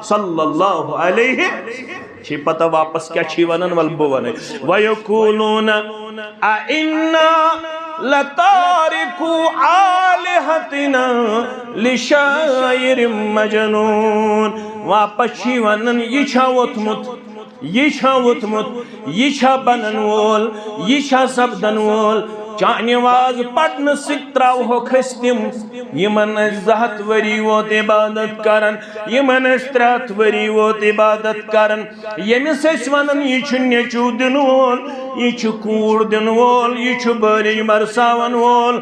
صلی اللہ علیہ چی پتہ واپس کیا چی ونن والبو ونن وَيَقُولُونَ أَإِنَّا لَتَارِكُوا آلِهَتِنَا لِشَاعِرٍ مَجْنُونٍ واپس چی ونن یہ چھا وطمت یہ چھا ووتمت یہ چھا بنن وول یہ چھا سپدن وول چانہ واز پڑھن سۭتۍ تراوہوکھ أسۍ تِم یمن أسۍ 2 ہتھ ؤری ووت عبادت کرن یمن أسۍ 3 ہتھ ؤری ووت عبادت کرن ییٚمِس أسۍ ونان یہ چھُ نیٚچوٗ دِنہٕ وول یہ چھُ کوٗر دِنہٕ وول یہ چھُ بٲرِج برساون وول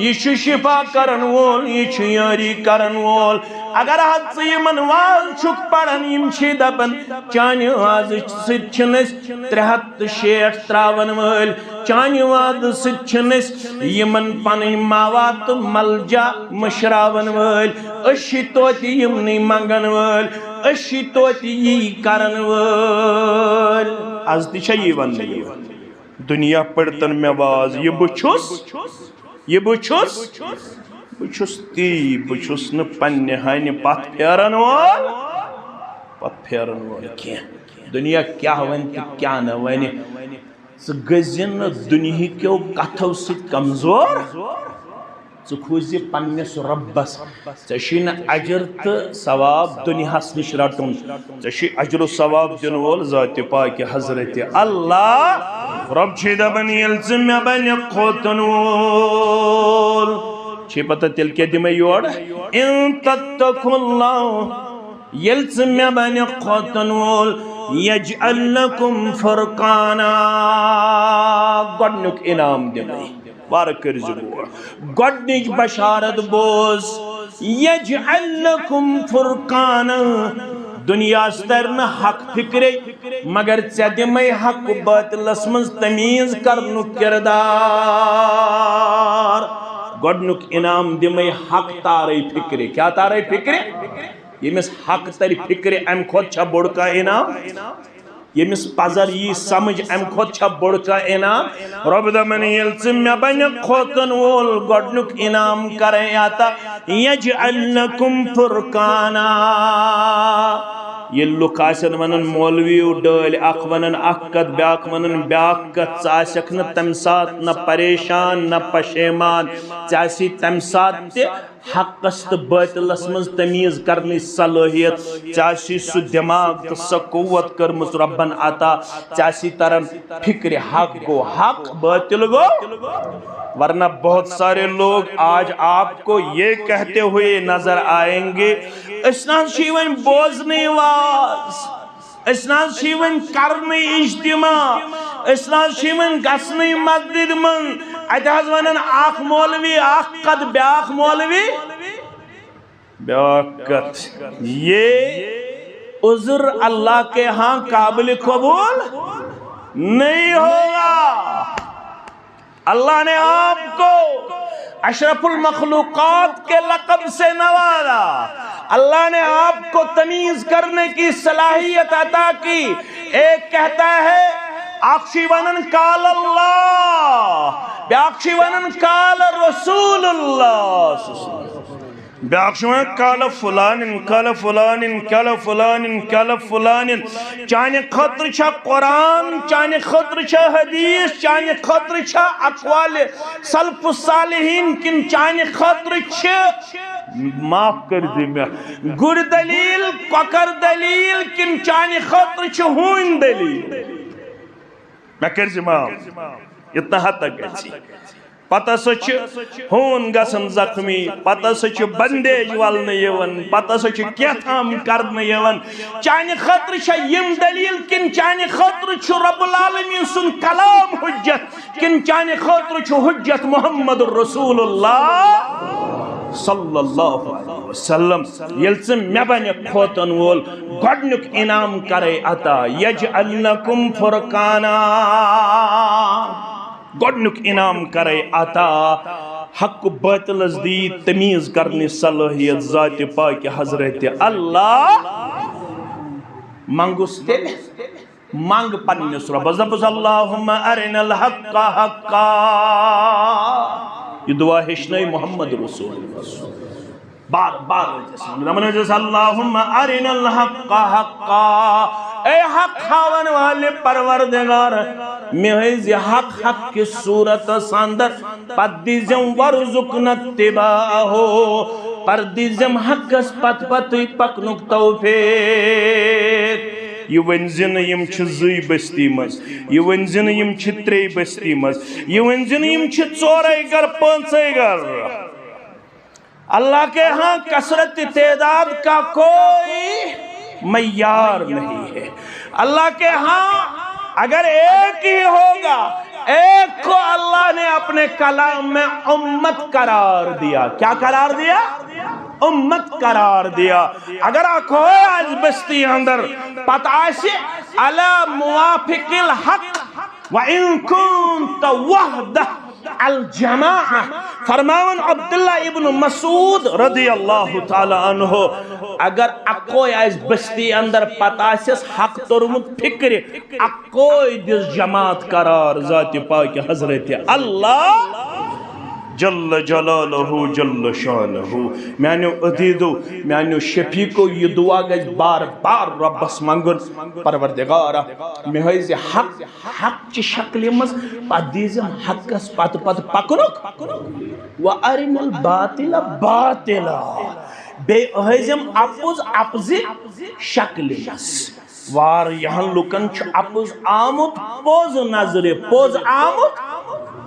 یہ چھُ شفا کرن وول یہ چھُ یٲری کرن وول اگر حد یمن واز چھُکھ پران یم چھ دپان چانہ واز سۭتۍ چھِنہٕ أسۍ 360 تراون وٲلۍ چانہ واز سۭتۍ چھِنہٕ أسۍ یمن پنٕنۍ ماوات تہٕ ملجا مشراون وٲلۍ أسۍ چھِ توتہِ یمنٕے منگن وٲلۍ أسۍ چھِ توتہِ یی کرن وٲلۍ آز تہِ چھا یی وننہٕ یِوان دنیا پٔرتن مےٚ واز یہِ بہٕ چھُس تی بہٕ چھُس نہٕ پننہِ ہانہِ پتھ پھیرن وول کینٛہہ دنیا کیٛاہ وَنہِ تہٕ کیٛاہ نہٕ وَنہِ ژٕ گٔژھزِ نہٕ دُنہِکیو کتھو سۭتۍ کمزور ژٕ کھوٗژزِ پننِس رۄبس ژےٚ چھُے نہٕ اجر تہٕ ثواب دُنیاہس نِش رٹُن ژےٚ چھُے اجر و ثواب دِنہٕ وول ذاتِ پاکہِ حضرتِ اللہ رۄب چھُے دپان ییٚلہِ ژٕ مےٚ بنہِ کھوژن وول چھ پتہ تیٚلہِ کیٛاہ دِمے یورٕ اِن تتقوا اللہ ییٚلہِ ژٕ مےٚ بنہِ کھوژن وول یجعل لکم فرقانا گۄڈنیُک انعام دِمے وارٕ کٔرزِ غور گۄڈنِچ بشارت بوز یجعل لکم فرقانا دنیاس تر نہٕ حق فکرے مگر ژےٚ دِمے حق باطلس منٛز تمیٖز کرنُک کردار گۄڈنیُک انعام دِمے حق تارے فکرِ کیٛاہ تارے فکرِ ییٚمِس حق ترِ فکرِ امہِ کھۄتہٕ چھا بوٚڑ کانٛہہ انعام ییٚمِس پزر یی سمجھ امہِ کھۄتہٕ چھا بوٚڑ کانٛہہ انعام رۄب دپان ییٚلہِ ژٕ مےٚ بنہِ کھوژن وول گۄڈنیُک انعام کرے عطا یجعل لکم فرقانا ییٚلہِ لُکھ آسن ونان مولوِیو ڈٲلۍ اکھ ونان اکھ کتھ بیاکھ ونان بیاکھ کتھ ژٕ آسکھ نہٕ تمہِ ساتہٕ نہ پریشان نہ پشیمان ژےٚ آسی تمہِ ساتہٕ تہِ حقس تہٕ باطلس منٛز تمیٖز کرنٕچ صلٲحیت ژےٚ آسی سُہ دٮ۪ماغ تہٕ سۄ قوت کٔرمٕژ رۄبن عطا ژےٚ آسی تران فکرِ حق گوٚو حق باطل گوٚو ورنہ بہت سارے لوگ آج آپ کو یہ کہتے ہوئے نظر آئیں گے أسۍ نہ حظ چھِ یِوان بوزنٕے واز أسۍ نہ حظ چھِ یِوان کرنٕے اجتماع أسۍ نہ حظ چھِ یِوان گژھنٕے مسجد منٛز اَتہِ حظ ونان اکھ مولوی اکھ کتھ بیاکھ مولوی بیاکھ کتھ یہ عذر اللہ کے ہاں قابل قبول نہیں ہوگا اللہ نے آپ کو اشرف المخلوقات کے لقب سے نوازا اللہ نے آپ کو تمیز کرنے کی صلاحیت عطا کی ایک کہتا ہے اکھ ونان قال اللہ بیاکھ ونان قال رسول اللہ بیاکھ ونان قال فلان قال فلان قال فلان قال فلان چانہ خاطر چھا قرآن چانہ خاطر چھا حدیث چانہ خاطر چھا اقوال سلف الصالحین کن چانہ خاطر چھ معاف کر دی میں گر دلیل ککر دلیل کن چانہ خاطر چھ ہون دلیل میں کر دی معاف اتنا حد تک گئی پتہ سچ ہون گسن زخمی پتہ سچ بندیج والن یون پتہ سچ کیتھام کرن یون چانہ خاطر چھ یم دلیل کن چانہ خاطر چھ رب العالمین سن کلام حجت کن چانہ خاطر چھ حجت محمد رسول اللہ صلی اللہ علیہ وسلم یل سے میں بنے کھوتن وول گۄڈنیُک انعام کرے عطا یجعل لکم فرقانا گۄڈنیُک انعام کرے عطا حق باطلس دی تمیز کرنی صلاحیت ذات پاک حضرت اللہ منگس تیل منگ پننس ربس دپس اللہم ارنا الحق حقا یہ دعا ہشنائی محمد رسول اللہ بار بار وجہ اللہم ارنا الحق حقا اے حق خاون والے پروردگار میں ہے حق کی صورت ساندر پت دیزم ورزقنا اتباعہو پر دیزم حق اس پت پکنک توفیق یہ ونزن یم چھ زی بستی مز یہ ونزن یم چھ تری بستی مز یہ ونزن یم چھ ژورے گر پانچے گر اللہ کے ہاں کثرت تعداد کا کوئی معیار نہیں ہے اللہ کے ہاں اگر ایک ہی ہوگا ایک کو اللہ نے اپنے کلام میں امت قرار دیا کیا قرار دیا امت قرار دیا اگر کوئی آج بستی اندر پتہ آسی علی موافق الحق وَإِن كُنْتَ وَحْدَهُ الجماعہ فرماون عبداللہ ابن مسعود رضی اللہ تعالی عنہ اگر اکوئی آئیس بستی اندر پتاسیس حق ترمت فکر اکوئی دس جماعت قرار ذات پاک حضرت اللہ جل جلالہ جل شانہ میانیو عدیدو میانیو شفیقو یہ دعا گئی بار بار ربس منگن پروردگارہ میں ہوئی حق چی شکلی مز پا دیزم حق کس پات پکنک وَأَرِنَ الْبَاطِلَ بَاطِلَ بے ہوئیزم اپزی شکلی مز وار یہاں لکن چھ اپز آمد پوز نظر پوز آمد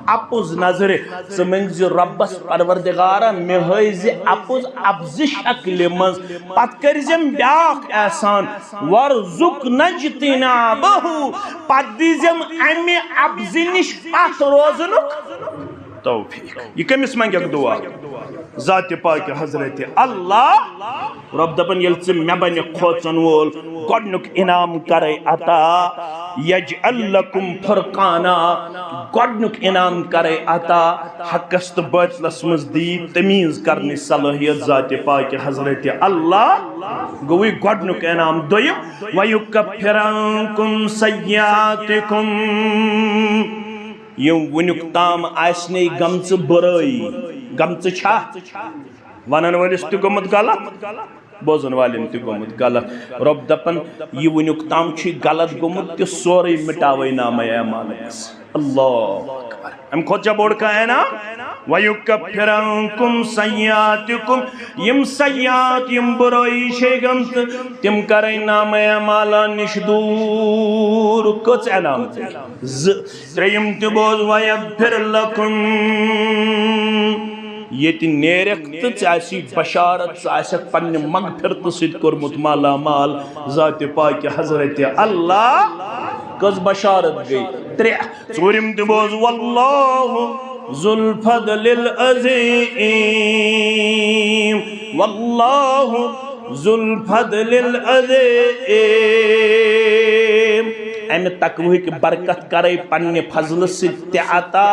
اپوز نظر سمنگزی ربس پروردگارا میں ہوئیزی اپوز ابزی شکل منز پت کرزیم بیاق احسان ورزق نجتنا بہو پت دیزیم امی ابزی نش پت روزنک توفیق یہ کمیس منگیک دعا ذات پاک حضرت اللہ رب دبن یلچ میں بنی کھوچن وول گوڑنک انعام کرے عطا یجعل لکم فرقانا گوڑنک انعام کرے عطا حقست باطلس مزدی تمیز کرنی صلاحیت ذات پاک حضرت اللہ گوئی گوڑنک انعام دویم وَيُكَفِّرَنْكُمْ سَيِّئَاتِكُمْ یم ونیک تام آسنے گمچ برائی گمچ چھا ونن والس تہ گومت غلط بوزن والن تہ گومت غلط رب دپن یہ ونیک تام چھ غلط گومت تہ سورے مٹاوے نامہ اعمال اللہ اکبر ام کھوچا بوڑ کا ہے نا وَيُكَفِّرَنْكُمْ سَيِّئَاتِكُمْ یم سیئات یم برائی شیگمت تم کریں نام اعمالا نش دور کچھ انام تریم تبوز وَيَغْفِرْ لَكُمْ یہ نیرک چاسی بشارت چاسک پن مغفرت سید کرمت مالا مال ذات پاک حضرت اللہ کس بشارت گئی ژوٗرِم تہِ بوز واللہ ذو الفضل العظیم واللہ ذو الفضل العظیم امی تقوی کی برکت کرے پنی فضل سے عطا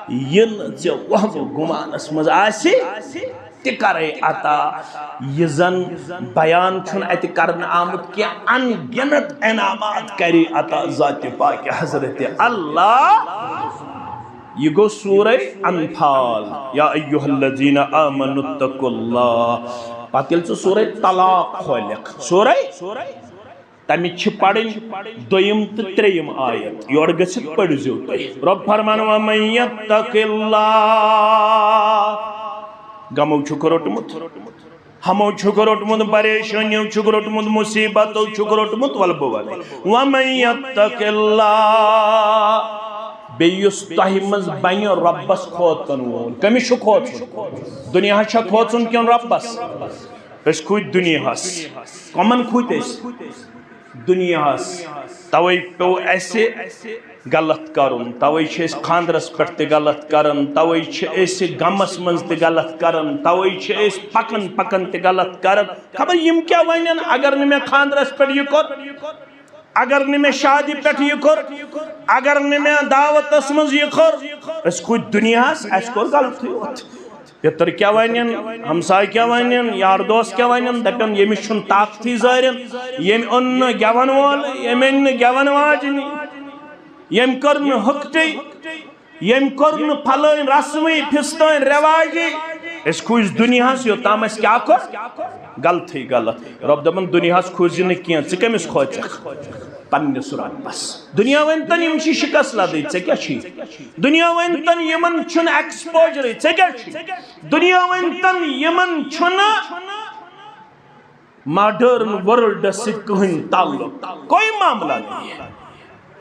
ین چه وہم گمانس مز آسی تی کرے عطا یہ زن بیان چھن ایت کرن آمد کیا ان گنت انعامات کری عطا ذات پاک حضرت اللہ یہ گو سورہ انفال یا ایوہ الذین آمنوا اتقوا اللہ پاتل سے سورہ طلاق خولک سورہ تمی چھ پڑھن دویم تریم آیت یور گسد پڑھ زیوتا رب فرمان وَمَن يَتَّقِ اللَّهِ گمو چھکروٹمت ہمو چھکروٹمت پریشانیو چھکروٹمت مصیبتو چھکروٹمت والبوالی وَمَن يَتَّقِ اللَّهِ بیس تہمز بین ربس کھوتن وول کمی شو کھوتن دنیا چھا کھوتن کیون ربس اس کھوت دنیا ہس کمن کھوت اس دنیا ہس توئی پو ایسے غلط کرن توئی چھے اس خاندرس پر تے غلط کرن توئی چھے اس غمس منز تے غلط کرن توئی چھے اس پکن تے غلط کرن خبر یم کیا وینن اگر نمی خاندرس پر یہ کر اگر نمی شادی پیٹ یہ کر اگر نمی دعوت اسمز یہ کر اس کوئی دنیا اس کور غلط ہوئی پیتر کیا وینین ہمسائی کیا وینین یار دوست کیا وینین دپن یمی چھن طاقتی زائرین یم ان گیون وال یم ان گیون واجنی یم کرن حکتی یم کرن پھلائن رسمی پھستائن رواجی اس کو اس دنیا سے تام اس کیا کر غلط ہی غلط رب دپن دنیا سے کھوزی نکیاں چکم اس کھوچک پنی سرات بس دنیا وینتن یم چی شکست لدی چکیا چی دنیا وینتن یمن چھن ایکسپوجری چکیا چی دنیا وینتن یمن چھن ماڈرن ورلڈ سے کہیں تعلق کوئی معاملہ نہیں ہے.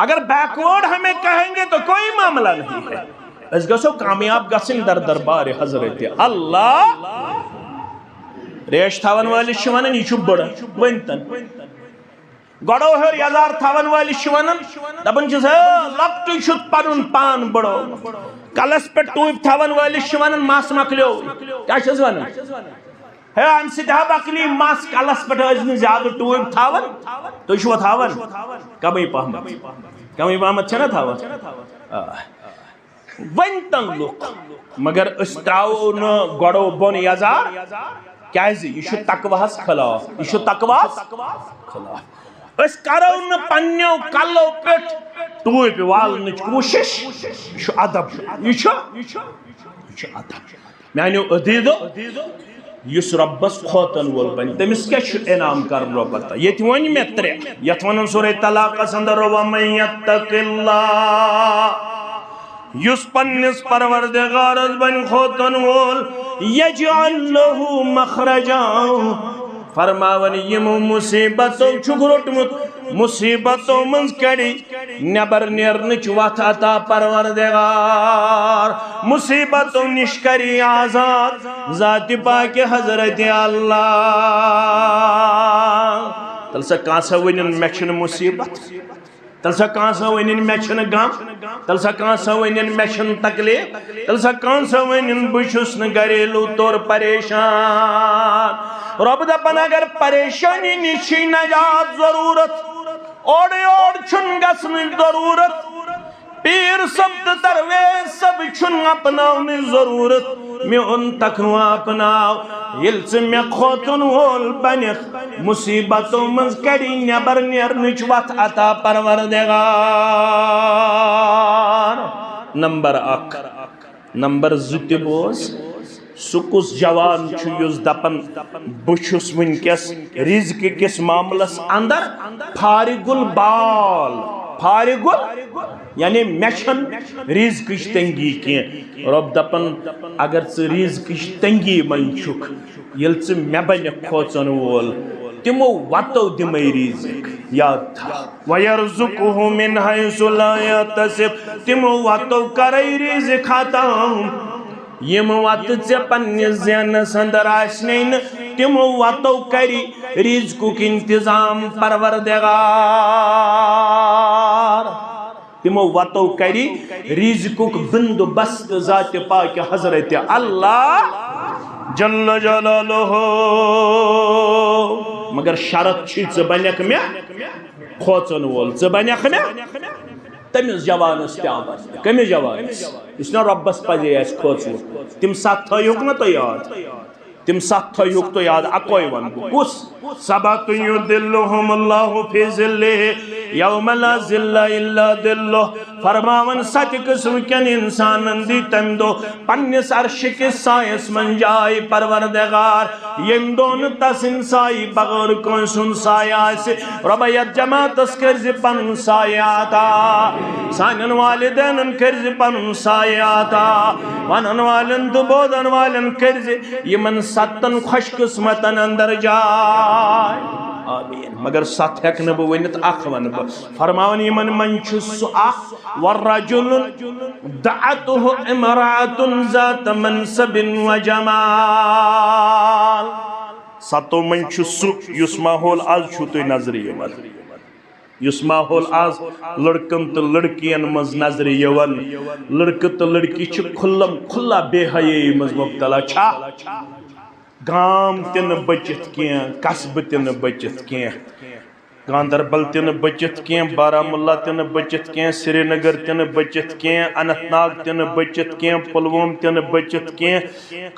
اگر بیکورڈ ہمیں کہیں گے تو کوئی معاملہ نہیں ہے. اس گسو کامیاب گسن در دربار حضرت اللہ. ریش تھاون والی شوانن یہ چھو بڑا ونتن گوڑو ہر یزار تھاون والی شوانن دبن چیز ہے لپٹی چھت پنن پان بڑو. کلس پر ٹوب تھاون والی شوانن ماس مکلیو کیا چیز وانا ہے ام سیدھا بکلی ماس کلس پر ازن زیادہ ٹوب تھاون تو چھو تھاون کمی پاہمت چھنا تھاون ونتن لوگ مگر اس تراؤن گوڑو بون یزار کیازِ یہ چھُ تقواہس خلاف یہ چھُ تقواہس خلاف. اس کرو نہ پنیو کلو پٹ ٹوپ والنچ کوشش یہ چھُ ادب یہ چھُ ادب. میانیو عزیزو یس ربس کھوتن وول بن تمس کیا چھُ انعام کرن ربتا. یت ون مے ترے یت ونن سورہ طلاق اندر ومن یتق اللہ یس پنس پروردگارس بن کھوتن وول یجعل له مخرجا فرماون یم مصیبتو چھُکھ روٹمت مصیبتو منز کڑی نبر نیرنچ وتھ عطا پروردگار. مصیبتو نش کری آزاد ذات پاک حضرت اللہ. تل سا کانسا ونن مے چھن مصیبت تل سا کانسا ونن مے چھن غم تل سا کانسا ونن مے چھن تکلیف تل سا کانسا ونن بچھس نہ گھریلو طور پریشان. رب دپن اگر پریشانی نشی نجات ضرورت اوڑے اوڑ چھن گسن ضرورت پیر سب درویز سب چھن اپناؤن ضرورت میں ان تقوی اپناؤ. یل سے میں کھوتن وول بنیخ مصیبتوں منز کڑی نیبر نیرنچ وتھ عطا پروردگار. نمبر 1 نمبر 2 بوز سکس جوان چھُ دپن بچھس ونکس رزق کس معاملس اندر فارغ البال فارغ یعنی مے چھن رزقچ تنگی کی. رب دپن اگر ژٕ رزقچ تنگی من چھُکھ ییٚلہِ ژٕ مے بنکھ کھوژن وول تمو وتو دمے رزق یاد تھا. وَيَرْزُقُهُ مِنْ حَيْثُ لَا يَحْتَسِبُ تمو وتو کرے رزق عطا یم وت ژے پننس ذہنس اندر آسنے نہ تمو وتو کری رزقک انتظام پروردگار. تمو وتو کری رزقک بندوبست ذات پاک حضرت اللہ جل جلالہ. مگر شرط چھ ژٕ بنیکھ مے کھوژن وول ژٕ بنیکھ مے تمس جوانس تہ کمس جوانس اس نا ربس پزے اس کھوژو تم سات تھوک نا تو یاد تم سات تھوک تو یاد اکوئی ون کس سبق یدلہم اللہ فی ظلہ یوم لا ظل الا ظلہ. فرماون ست قسم کن انسانن دی تم دو پنس عرش کس سایس من جائے پروردگار یم دون تس انسائی بغیر کون سن سایہ سے. ربیت جماعتس کرز پن سایہ آتا سانن والدین کرز پن سایہ آتا ونن والن تو بودن والن کرز یمن ستن خوش قسمتن اندر جائے. آمین. مگر ست ہیک نہ بہ ونت اخ ون بہ فرماون یمن من چھ سو اخ والرجل دعته امرأة ذات منصب وجمال. ستو من چھ سو یس ماحول آز چھو تو نظر یوان یس ماحول آز لڑکن تو لڑکین مز نظر یوان لڑک تو لڑکی چھ کھلم کھلا بے حیائی مز مبتلا چھا گام تن بچت کیا قصب تن بچت کیا گاندربل تن بچت کیا بارہمولہ تن بچت کیا سری نگر تن بچت کیا اننت ناگ تن بچت کیا پلوام تن بچت کیا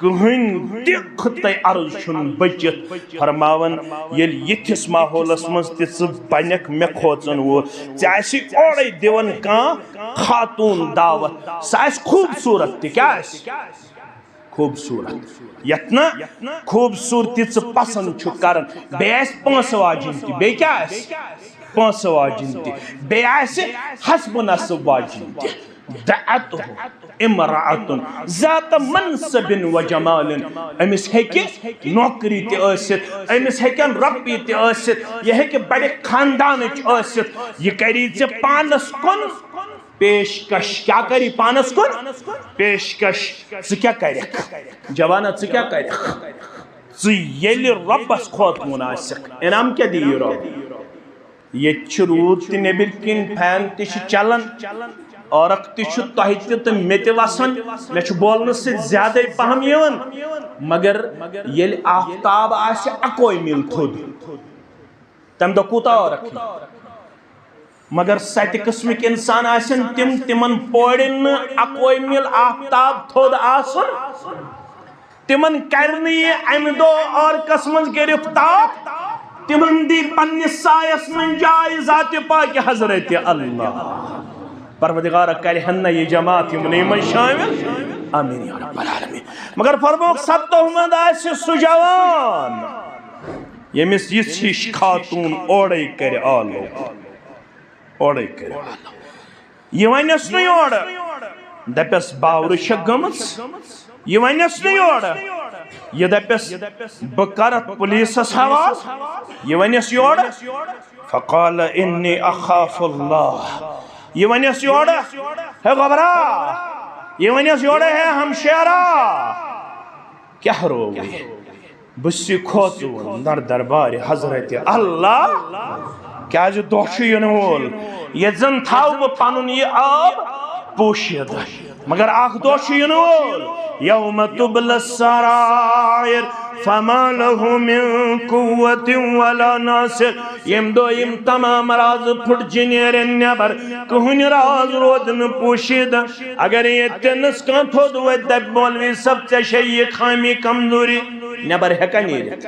کہیں تک تے عرض چھن بچت. فرماون یل یتھس ماحولس مز تس بنک مے کھوژن وول ژے اوڑے دیون کان خاتون دعوت سہ خوبصورت تہ کیا خوبصورت یتنا خوبصورتی ژٕ پسند چھُ کران بیٚیہِ آسہِ پونٛسہٕ واجِنۍ تہِ بیٚیہِ کیٛاہ آسہِ پونٛسہٕ واجِنۍ تہِ بیٚیہِ آسہِ حسبہٕ نصب واجِنۍ تہِ دعته امرأة ذات منصب وجمال امس ہیکہ نوکری تہ ٲسِتھ امس ہیکن رۄپیہِ تہ ٲسِتھ یہ ہیکہ بڑِ خاندانٕچ ٲسِتھ یہ کری ژےٚ پانس کُن پیشکش کیا کری پانس کن پیشکش ژٕ کیا کرکھ جوانا ژٕ کیا کرکھ ژٕ ییٚلہِ رۄبس کھوژوُن آسکھ انعام کیا دی رۄب ییٚتہِ چھُ روٗد تہِ نیٚبٕرۍ کِنۍ فین تہِ چھُ چلان عٲرق تہِ چھُ تۄہہِ تہِ تہٕ مےٚ تہِ وسان مےٚ چھُ بولنہٕ سۭتۍ زیادَے پہم یِوان مگر ییٚلہِ آفتاب آسہِ اَکوے میٖل تھوٚد تَمہِ دۄہ کوٗتاہ عٲرق یی مگر سَتہِ قٕسمٕکۍ اِنسان آسن تِمن پورن نہٕ اَکوے میٖل آفتاب تھوٚد آسُن تِمن کَرِ نہٕ یہِ اَمہِ دۄہ عٲرقس منٛز گِرفتار تِمن دی پننِس سایس منٛز جاے ذاتِ پاکہِ حضرتِ اللہ پروردگارہ کرہن نہ یہ جماعت یمنٕے منٛز شٲمِل آمیٖن یا رب العالمین مگر فرموکھ سطح منٛز آسہِ سُہ جوان ییٚمِس یِژھ ہِش خاتوٗن اورَے کرِ آلو اورَے کرِ آلو یہِ وَنٮ۪س نہٕ یورٕ دَپٮ۪س باورٕ چھےٚ گٔمٕژ یہِ وَنٮ۪س نہٕ یورٕ یہ دپس بہٕ کرٕ پولیسس حوالہٕ یہ ونٮ۪س یورٕ فقال انی اخاف اللہ یہ ونٮ۪س یورٕ ہے گوبرا یہ ونٮ۪س یورٕ ہے ہمشیرا کیٛاہ روو یہِ بہٕ چھُسے کھوژوُن در دربارِ حضرتِ اللہ کیٛازِ دۄہ چھُ یِنہٕ وول ییٚتہِ زن تھاو بہٕ پنُن یہِ آب پوشیدہ مگر اکھ دۄہ چھُ یِنہٕ وول یوم تبل السرائر فما له من قوة ولا ناصر یم دو یم تمام راز پھٹجہِ نیرن نیبر کٕہٕنۍ راز روزِ نہٕ پوشیدہ اگر ییٚتٮ۪نس کانٛہہ تھوٚد وۄتھِ دپہِ مولوی صٲب ژےٚ چھے یہِ خٲمی کمزوری نیبر ہیٚکا نیٖرِتھ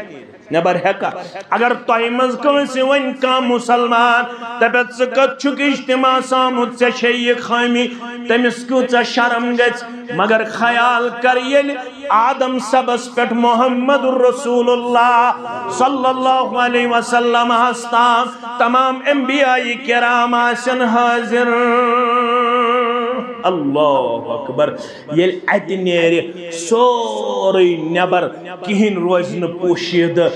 نیبر ہیٚکا اگر تۄہہِ منٛز کٲنٛسہِ وۄنۍ کانٛہہ مُسلمان دپٮ۪تھ ژٕ کتھ چھُکھ اجتماعس آمُت ژےٚ چھے یہِ خٲمی تٔمِس کۭژاہ شرم گژھِ مگر خیال کر ییٚلہِ آدم صبس پٮ۪ٹھ محمد رسول اللہ صلی اللہ علیہ وسلم ہستان تمام انبیاء کرام آسن حاضر اللہ اکبر ییٚلہِ اَتہِ نیرِ سورُے نیبر کِہیٖنۍ روزِ نہٕ پوشیدہ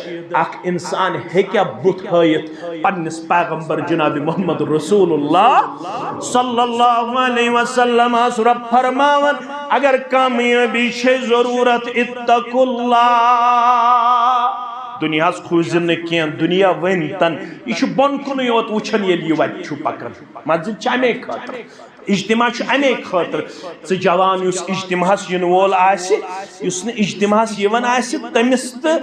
اکھ اِنسان ہیٚکیٛاہ بُتھ ہٲیِتھ پننِس پیغمبر جناب محمد رسول اللہ صلی اللہ علیہ وسلم رب فرماون اگر کامیٲبی چھے ضروٗرت اتقوا اللہ دنیاہس کھوٗژِو نہٕ کینٛہہ دنیا ؤنۍتن یہِ چھُ بۄن کُنُے یوت وٕچھان ییٚلہِ یہِ وتہِ چھُ پکان مسجد چھِ اَمے خٲطرٕ اجتماع چھُ اَمے خٲطرٕ ژٕ جوان یُس اجتماعس یِنہٕ وول آسہِ یُس نہٕ اجتماعس یِوان آسہِ تٔمِس تہٕ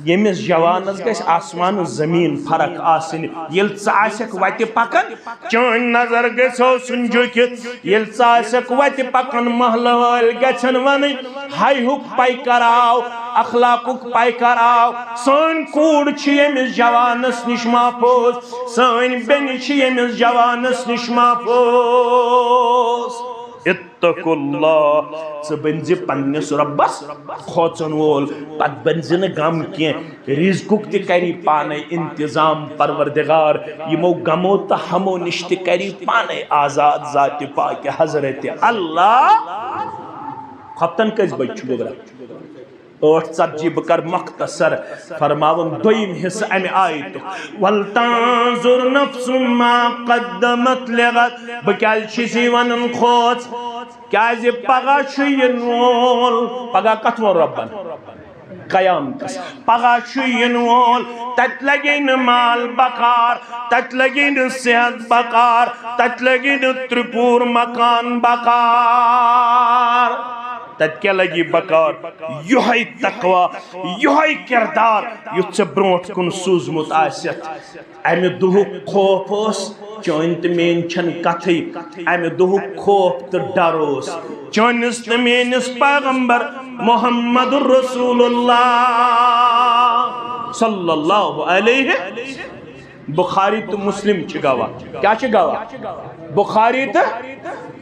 ییٚمِس جوانس گژھِ آسمان زمیٖن فرق آسٕنۍ ییٚلہِ ژٕ آسکھ وتہِ پکان چٲنۍ نظر گژھِ آسُن جُکِتھ ییٚلہِ ژٕ آسکھ وتہِ پکان محلہٕ وٲلۍ گژھن ونٕنۍ ہاے ہُک پیکر آو اخلاقُک پیکر آو سٲنۍ کوٗر چھِ ییٚمِس جوانس نِش محفوظ سٲنۍ بیٚنہِ چھِ ییٚمِس جوانس نِش محفوظ اتقوا اللہ ژٕ بٔنزِ پننِس رۄبس کھوژن وول پتہٕ بٔنزِ نہٕ غم کینٛہہ رزقُک تہِ کری پانے انتظام پروردگار یِمو غمو تہٕ ہمو نِش تہِ کری پانے آزاد ذاتِ پاکہِ حضرتِ اللہ ہفتن کٔژِ بجہِ چھُ گوٚبرا 8 بہٕ کر مختصر فرماوُن دوٚیِم حصہٕ امہِ آیتُک وَلْتَنظُرْ نَفْسٌ مَا قَدَّمَتْ لِغَدٍ بہٕ کیٛازِ چھُس یہِ وَنان کھوژ کیٛازِ پگاہ چھُ یِنہٕ وول پگاہ کتھ ووٚن رۄبن قیامتس پگاہ چھُ یِنہٕ وول تتہِ لگے نہٕ مال بکار تتہِ لگے نہٕ صحت بکار تتہِ لگے نہٕ ترٛپوٗر مکان بکار تتہِ کیٛاہ لگی بکار یِہوٚے تقوا یِہوٚے کردار یُتھ ژےٚ برونٛٹھ کُن سوٗزمُت آسٮ۪تھ امہِ دۄہُک خوف اوس چٲنۍ تہٕ میٲنۍ چھنہٕ کتھٕے امہِ دۄہُک خوف تہٕ ڈر اوس چٲنِس تہٕ میٲنِس پیغمبر محمد رسول اللہ صلی اللہ علیہ بخاری تہٕ مسلم چھِ گواہ کیٛاہ چھِ گواہ بخاری تہٕ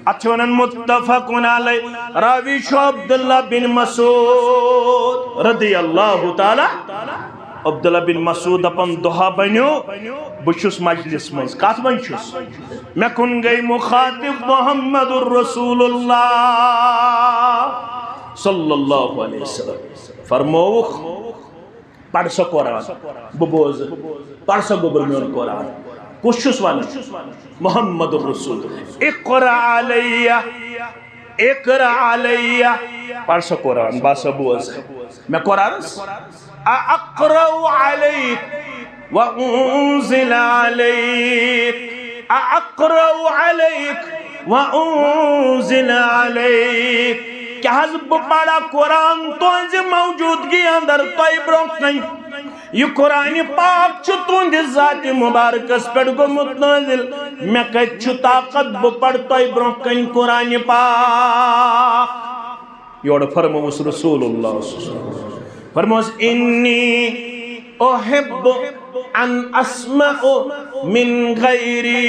اتھ چھِ ونان متفقٌ علیہ راوی چھُ عبداللہ بن مسعود رضی اللہ تعالیٰ عبداللہ بن مسعود اپن دہا بنیو بچھس مجلس منز کات بنچس میں کن گئی مخاطب محمد الرسول اللہ صلی اللہ علیہ وسلم فرموخ پڑھ سا قرآن ببوز پڑھ سا گبر میون قرآن کچھس وانا محمد الرسول اقرأ علیہ اقرأ علیہ پڑھ سا قرآن باسا بوز میں قرآن اقرأ علیک وانزل علیک اقرأ علیک وانزل علیک کیا حضب پڑا قرآن تو انجی موجودگی اندر طیب روکن یہ قرآن پاک چھو تون دی ذات مبارک اس پر گو متنازل میں کہت چھو طاقت بپڑتا برکن قرآن پاک یہ فرموس رسول اللہ صلی اللہ علیہ وسلم فرموس انی احب ان اسمع من غیری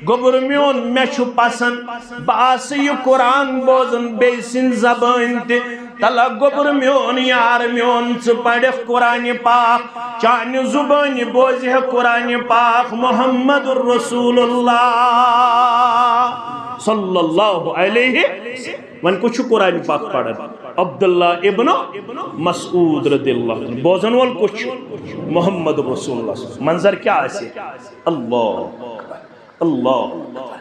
گبر میون میں چھو پسند باس یہ قرآن بوزن بیسن زبان تے تلا گبر میون یار میون پڑھ قرآن پاک چانی زبان بوزی ہے قرآن پاک محمد الرسول اللہ صلی اللہ علیہ من کچھ قرآن پاک پڑھ عبداللہ ابن مسعود رضی اللہ عنہ بوزن وال کچھ محمد الرسول اللہ منظر کیا ایسے اللہ اللہ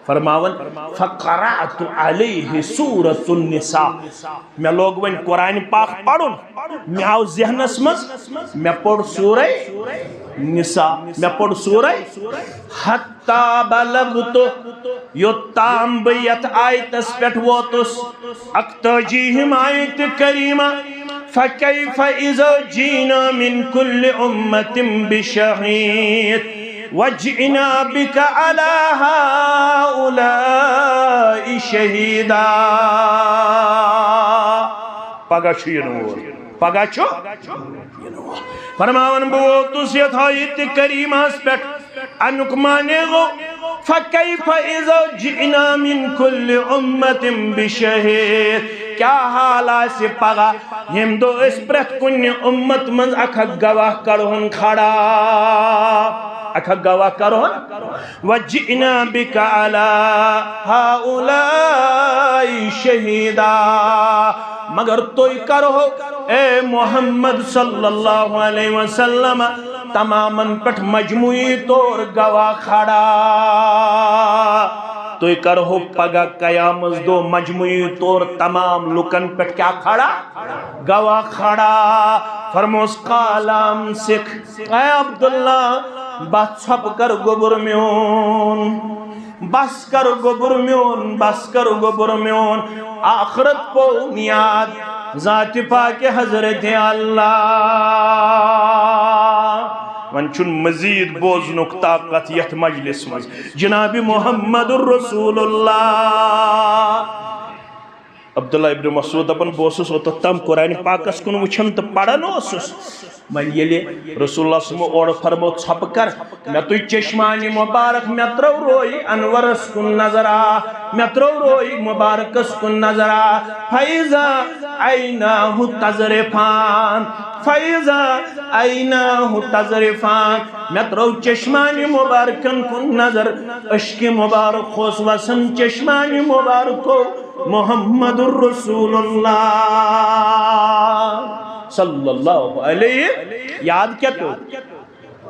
فرماون فقرأت علیہ سورة النساء میں لوگ ون قرآن پاک پڑھن میں آو ذہنس مز میں پڑھ سورہ نساء میں پڑھ سورہ حتی بلغت یتام بیت آیت اس پیٹ ووتس اکتجیہم آیت کریمہ فکیف اذا جینا من کل امت بشہید وجئنا بك على هؤلاء شهيدا پگہ چھو یہ نور پگہ چھو فرماون بوتس یہ آیت کریمہ اس پیٹ انک مانے گو فکیف اذا جئنا من کل امت بشہید کیا حالا سے پگہ یم دو اس پرت کن امت من اکھا گواہ کرہن کھڑا اکھا گواہ کرہن وجئنا بک علی ہؤلاء شہیدا مگر توی کرو اے محمد صلی اللہ علیہ وسلم تماماً پٹ مجموعی طور گواہ کھڑا توی کرو پگا قیامت دو مجموعی طور تمام لکن پٹ کیا کھڑا گواہ کھڑا فرموس قالام سکھ اے عبداللہ بس چھپ کر گبر میون بس کر گبر میون بس کر گبر میون آخرت کو نیاد ذات پاک حضرت اللہ ونچن مزید بوزنک طاقت یت مجلس مز جناب محمد الرسول اللہ عبداللہ ابن مسعود اپن بوسس او تم قرآن پاکس کن وچھن تو پڑھن اوسس من یلی رسول اللہ صلی اللہ علیہ وسلم اور فرمو چھپ کر میں تو چشمانی مبارک میں ترو روئی انورس کن نظر آ میں ترو روئی مبارکس کن نظر آ فیضا ایناہ تذرفان فیضا ایناہ تذرفان میں ترو چشمانی مبارکن کن نظر عشق مبارک خوص وسن چشمانی مبارکو محمد الرسول اللہ صلی اللہ علیہ یاد کیا پیو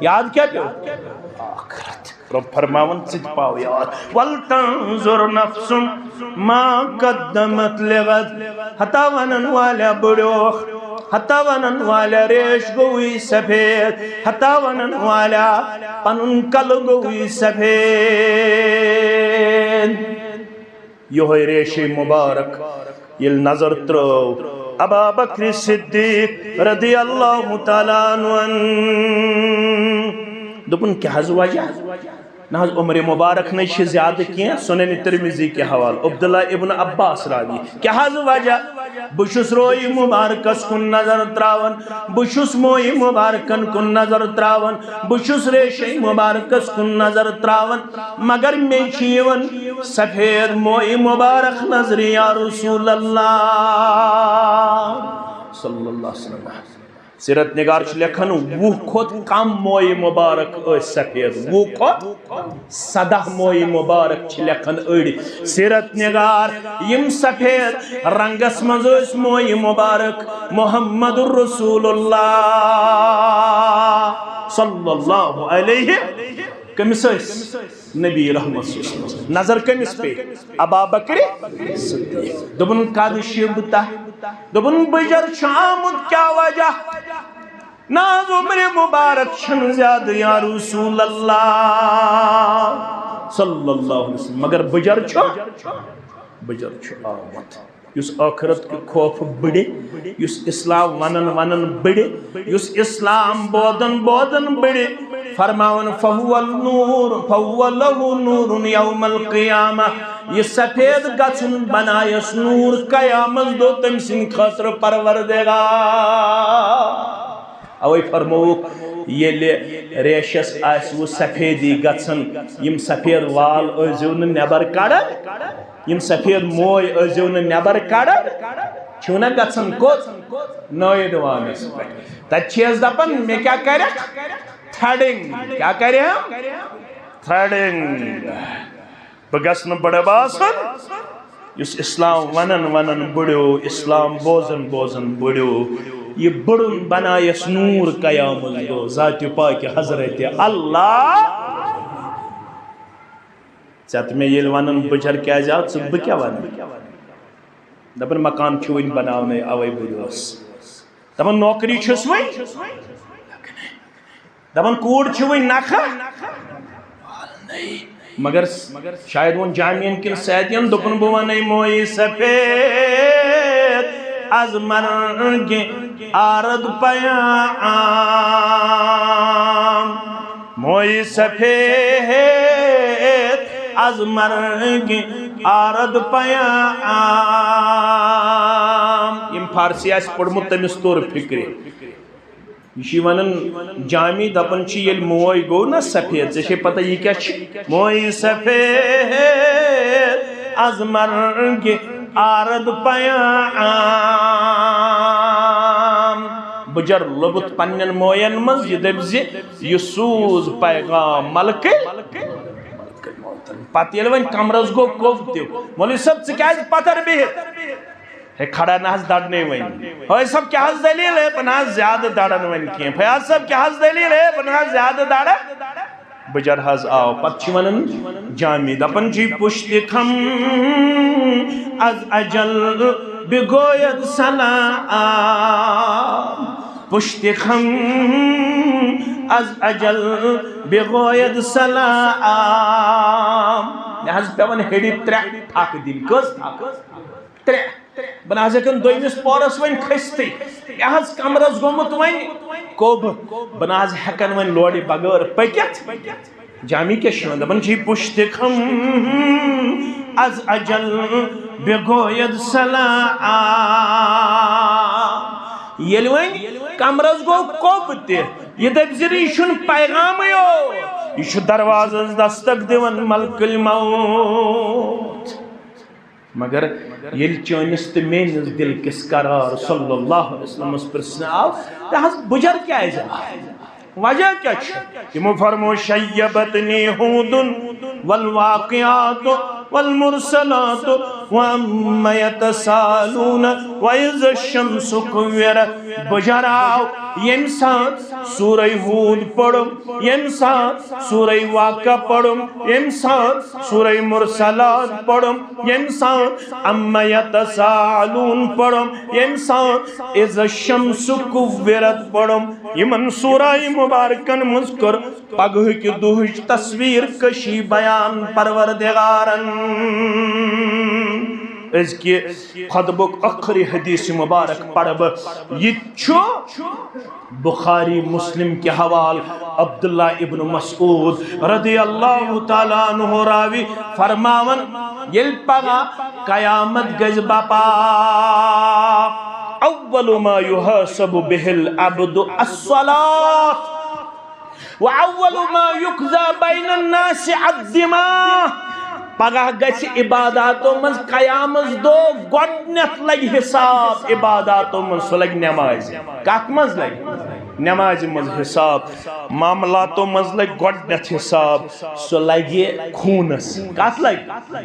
یاد کیا پیو آخرت رب فرماون سج پاو یاد وَلْتَنظُرْ نَفْسٌ مَا قَدَّمَتْ لِغَدْ ہتا ونن والا بڑوخ ہتا ونن والا ریش گوئی سفید ہتا ونن والا پنن کل گوئی سفید یہ ریش مبارک یل نظر ترو ابا بکر صدیق رضی اللہ تعالیٰ عنہ دپن کیا حض وجہ نہ عمر مبارک نہیں زیادہ کیا سنن ترمذی کے حوال عبداللہ ابن عباس راوی کیا حض وجہ بشس روئی مبارکس کن نظر تراون بشس موئی مبارکن کن نظر تراون بشس ریشی مبارکس کن نظر تراون مگر میں چیون سفید موئی مبارک نظر یا رسول اللہ صلی اللہ علیہ وسلم سیرت نگار لکھن 20 کھوت کم موئی مبارک سفید 20 کھوت 17 موئی مبارک لکھن اڑ سیرت نگار یم سفید رنگس مز موئی مبارک محمد الرسول اللہ صلی اللہ علیہ کمس نبی رحمت صلی اللہ علیہ وسلم نظر کمس پہ ابا بکر صدیق دبن قد شبتا دبن بجر شامت کیا وجہ ناز عمر مبارک شن زیاد یا رسول اللہ صلی اللہ علیہ وسلم مگر بجر چھو آمد یس آخرت کے خوف بڑے یس اسلام ونن بڑے یس اسلام بودن بڑے فرماون فہو لہو نور یوم القیامہ یہ سفید گچن بنایس نور قیامت دو تم سن خاطر پروردگار اوی فرموک یہ ریشس آسو سفیدی گچن یم سفید وال ازیون نبر کڑن یم سفید موئی ازیون نبر کڑن چھونا گچن کوت نوید وانس تت چیز دپن میں کیا کرے تھریڈنگ کیا کرے ہم تھریڈنگ بگسن بڑے باسن یس اسلام ونن بڑیو اسلام بوزن بڑیو یہ بڑن بنایس نور قیامت دو ذات پاک حضرت اللہ چت میں یہ ونن بچر کیا جاؤ صبح کیا ونن دپن مکان چھوین بناونے اوے بڑیوس دپن نوکری چھسوئی دپن کوڑ چھوین نکھا مگر شاید ون جامعین کن سیدین دپن بوانے موئی سفید از مرگ آرد پیام موئی سفید از مرگ آرد پیام یم فارسی آس پڑھمت تمس طور فکر یہ ونن جامی دپن چھ یل موئی گو نا سفید ژے پتہ یہ کیا چھ موئی سفید از مرگ آرد پیام بجر لبت پنن موین مز یہ دب زی یہ سوز پیغام ملک پتہ یل ون کمرس گو کوف دیو مولوی صاحب ژٕ کیاز پتھر بہت ہے کھڑا نہ دڑنے ون فیاض صاحب کیا دلیل ہے بنا زیادہ دڑن ون کی فیاض صاحب کیا دلیل ہے بنا زیادہ دڑن بجر حض آو پتہ ونن جامی دپن جی پشت کھم از اجل بگوید سلام پشت خم از اجل بگوید سلام لحاظ پیون ہیڈی ترے تھاک دن کس ترے بنازے کن دویمس پورس ون کھستی لحاظ کمرس گومت ون کوب بناز ہکن ون لوڑی بغیر پکت جامی کے شوند بن جی پشت خم از اجل بگوید سلام یل ون کمرس گو کوب تے یہ دبزری شن پیغام یو یہ دروازہ دستک دیون ملک الموت مگر یل چونس تو میانس دل کس قرار صلی اللہ علیہ وسلم اس پر سناو لحاظ بجر کیا ہے وجہ کیا چھو فرمو شیبتنی ہود والواقعات والمرسلات وَأَمَّ يَتَسَالُونَ وَإِذَا الشَّمْسُ كُوِّرَتْ بجراؤ یمسان سورہ ہود پڑھم یمسان سورہ واقع پڑھم یمسان سورہ مرسلات پڑھم یمسان اَمَّ يَتَسَالُونَ پڑھم یمسان اِذَا الشَّمْسُ كُوِّرَتْ پڑھم یمن سورہ مبارکن مذکر پگہ کی دوہج تصویر کشی بیان پروردگارن اس کی خطبک اخری حدیث مبارک پڑھب یہ چھو بخاری مسلم کے حوال عبداللہ ابن مسعود رضی اللہ تعالیٰ عنہ راوی فرماون یل پگا قیامت گز باپا اول ما يحاسب به العبد الصلاة وأول ما يقضى بين الناس الدماء پگہ گژھِ عباداتو مز قیامس دو گۄڈنیتھ لگہِ حساب عباداتو مز سُہ لگہِ نمازِ کتھ مز لگہِ نمازِ مز حساب معاملاتو مز لگہِ گۄڈنیتھ حساب سُہ لگہِ خوٗنس کتھ لگہِ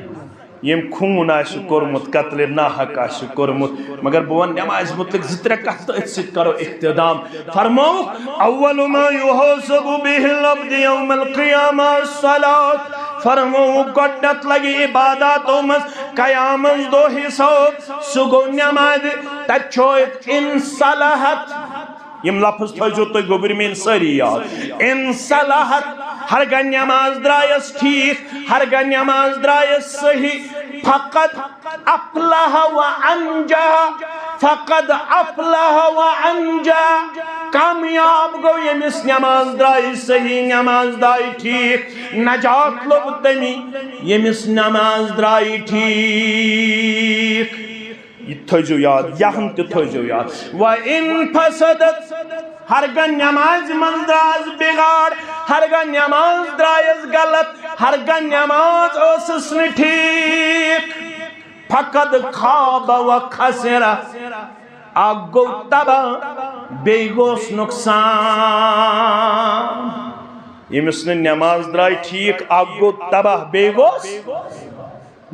یم خوٗن آسہِ کوٚرمُت قتلِ ناحق آسہِ کوٚرمُت مگر بہٕ ونہٕ نمازِ متعلق زٕ ترٛےٚ کتھٕ تہٕ أتھۍ سۭتۍ کرو اختتام فرمووُکھ اول ما یُحاسب بِہِ العبد یوم القیامہ الصلاۃ فرمووُکھ گۄڈنیتھ لگہِ عباداتو مز قیامس دۄہ حساب سُہ گوٚو نمازِ تتہِ چھُ ان صلحت یم لفظ تھٲیزیو تُہۍ گوٚبرۍ میٲنۍ سٲری یاد ان صلحت ہرگاہ نماز درایس ٹھیک ہرگاہ نماز درایس صحیح فقد افلح وانجا فقد افلح وانجا کامیاب گو یمس نماز درائی صحیح نماز درائی ٹھیک نجات لوگ تمی یمس نماز درائی ٹھیک یہ تھوجو یاد یہاں تے تھوجو یاد وَإِن فَسَدَتْ ہرگاہ نماز من دراز بگاڑ ہرگاہ نماز درائز غلط ہرگاہ نماز اسس نہ ٹھیک فقد خواب و خسر اکھ گو تباہ بیٚیہِ گوس نقصان ییٚمِس نہٕ نماز درٛاے ٹھیک اکھ گو تباہ بیٚیہِ گوس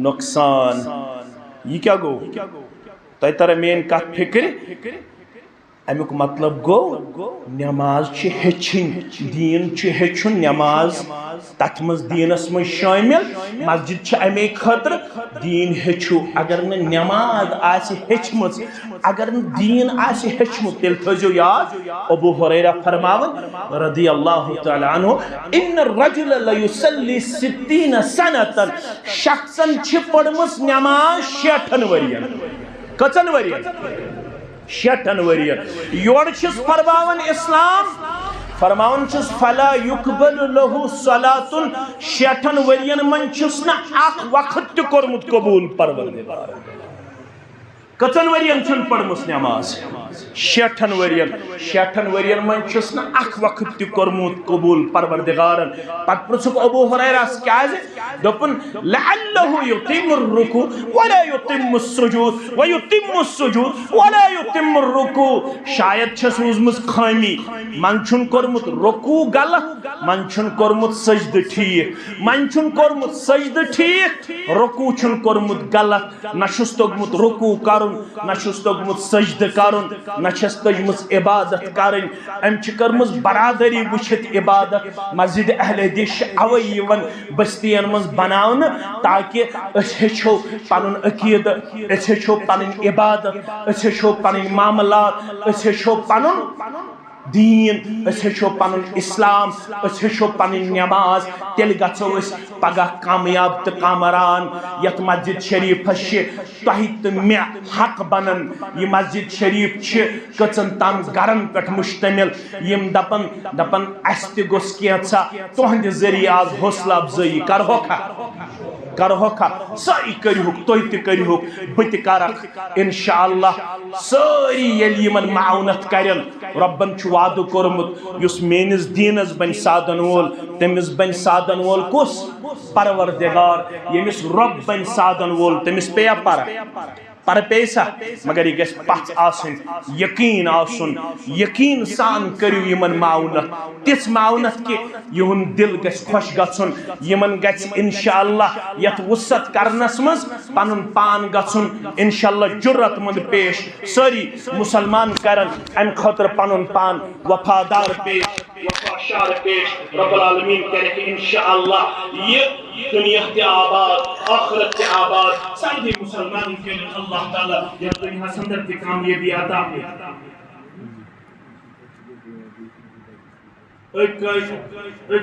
نقصان یہ کیا گو تۄہہِ ترا میٲنۍ کتھ فکر امیُک مطلب گو نماز چھ ہیٚچھِنۍ دین چھ ہیٚچھُن نماز تتھ منٛز دیٖنس منٛز شٲمِل مسجد چھ امی خٲطرٕ دین ہیٚچھِو اگر نہٕ نماز آسہِ ہیٚچھمٕژ اگر نہٕ دین آسہِ ہیٚچھمُت تیٚلہِ تھٲیزیو یاد ابو ہریرہ فرماوان رضی اللہ تعالی عنہ ان الرجل لیصلی 60 سنة شخصن چھ پٔرمٕژ نماز 60 ؤرین کٔژن ؤرین 60 ؤرین یورٕ چھُس فرماوان اسلام فرماوان چھُس فلا یقبل له صلاۃ 60 ؤرین من چھُس نہٕ اکھ وقت تہِ کوٚرمُت قبوٗل پروردگار کٔژن ؤرین چھُنہٕ پٔرمٕژ نماز 60 ؤرین من چھُس نہٕ اکھ وقت تہِ کوٚرمُت قبوٗل پروردگارن پتہٕ پرٛژھُکھ ابو ہریرہس کیازِ دوٚپُن لعلہ یتم الرکوع ولا یتم السجود ویتم السجود ولا یتم الرکوع شاید چھس روٗزمٕژ خٲمی من چھُنہٕ کوٚرمُت رکوع غلط من چھُنہٕ کوٚرمُت سجدٕ ٹھیک من چھُنہٕ کوٚرمُت سجدٕ ٹھیک رکوع چھُنہٕ کوٚرمُت غلط نہ چھُس توٚگمُت رکوع کرُن نہ چھُس توٚگمُت سجدٕ کرُن نہ چھس تٔجمٕژ عبادت کرٕنۍ أمۍ چھِ کٔرمٕژ برادری وٕچھِتھ عبادت مسجد اہل حدیث چھِ اَوَے یِوان بستین منٛز بناونہٕ تاکہ أسۍ ہیٚچھو پنُن عقیدٕ أسۍ ہیٚچھو پنٕنۍ عبادت أسۍ ہیٚچھو پنٕنۍ معاملات أسۍ ہیٚچھو پنُن دین أسۍ ہیٚچھو پنُن اسلام أسۍ ہیٚچھو پنٕنۍ نماز تیٚلہِ گژھو أسۍ پگاہ کامیاب تہٕ کامران یتھ مسجد شریفس چھِ تۄہہِ تہٕ مےٚ حق بنان یہ مسجد شریف چھِ کٔژن تام گرن پٮ۪ٹھ مشتمل یم دپن اسہِ تہِ گوٚژھ کینٛژھا تُہنٛدِ ذٔریعہٕ آز حوصلہ افزٲیی کرہوکھا سٲری کٔرِہُکھ تُہۍ تہِ کٔرِہُکھ بہٕ تہِ کرکھ انشاءاللہ سٲری ییٚلہِ یِمن معاونت کرن رۄبن چھُ وعدٕ کوٚرمُت یُس میٲنِس دیٖنس بنہِ سادن وول تٔمِس بنہِ سادن وول کُس پروردگار ییٚمِس رۄب بنہِ سادن وول تٔمِس پیٚیا پر پیسہ مگر یہ گژھِ پژھ آسٕنۍ یقین آسُن یقین سان کٔرِو یِمن معاونت تِژھ معاونت کہ یِہُنٛد دل گژھِ خۄش گژھُن یِمن گژھِ انشاءاللہ یتھ وُسعت کرنس منٛز پنُن پان گژھُن انشاءاللہ جُرت مند پیش سٲری مُسلمان کرن امہِ خٲطرٕ پنُن پان وفادار پیش وفاشار پیش رب العالمین کرِ انشاءاللہ یہ دنیا تہِ آباد آخرت تہِ آباد سارے مسلمان کرن اللہ تعالیٰ یا دنیا سندر کی کامیابی عطا ایک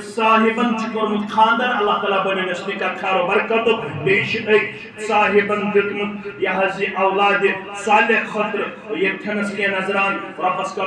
صاحبن چھ کوٚرمُت خاندر اللہ تعالیٰ بنٲوِس نِکاح خیر و برکتُک بیٚیہِ چھِ أکۍ صاحبن دیُتمُت یہِ حظ یہِ اولادِ صالح خٲطرٕ ییٚتھٮ۪نس کینٛہہ نظران رۄبس کرو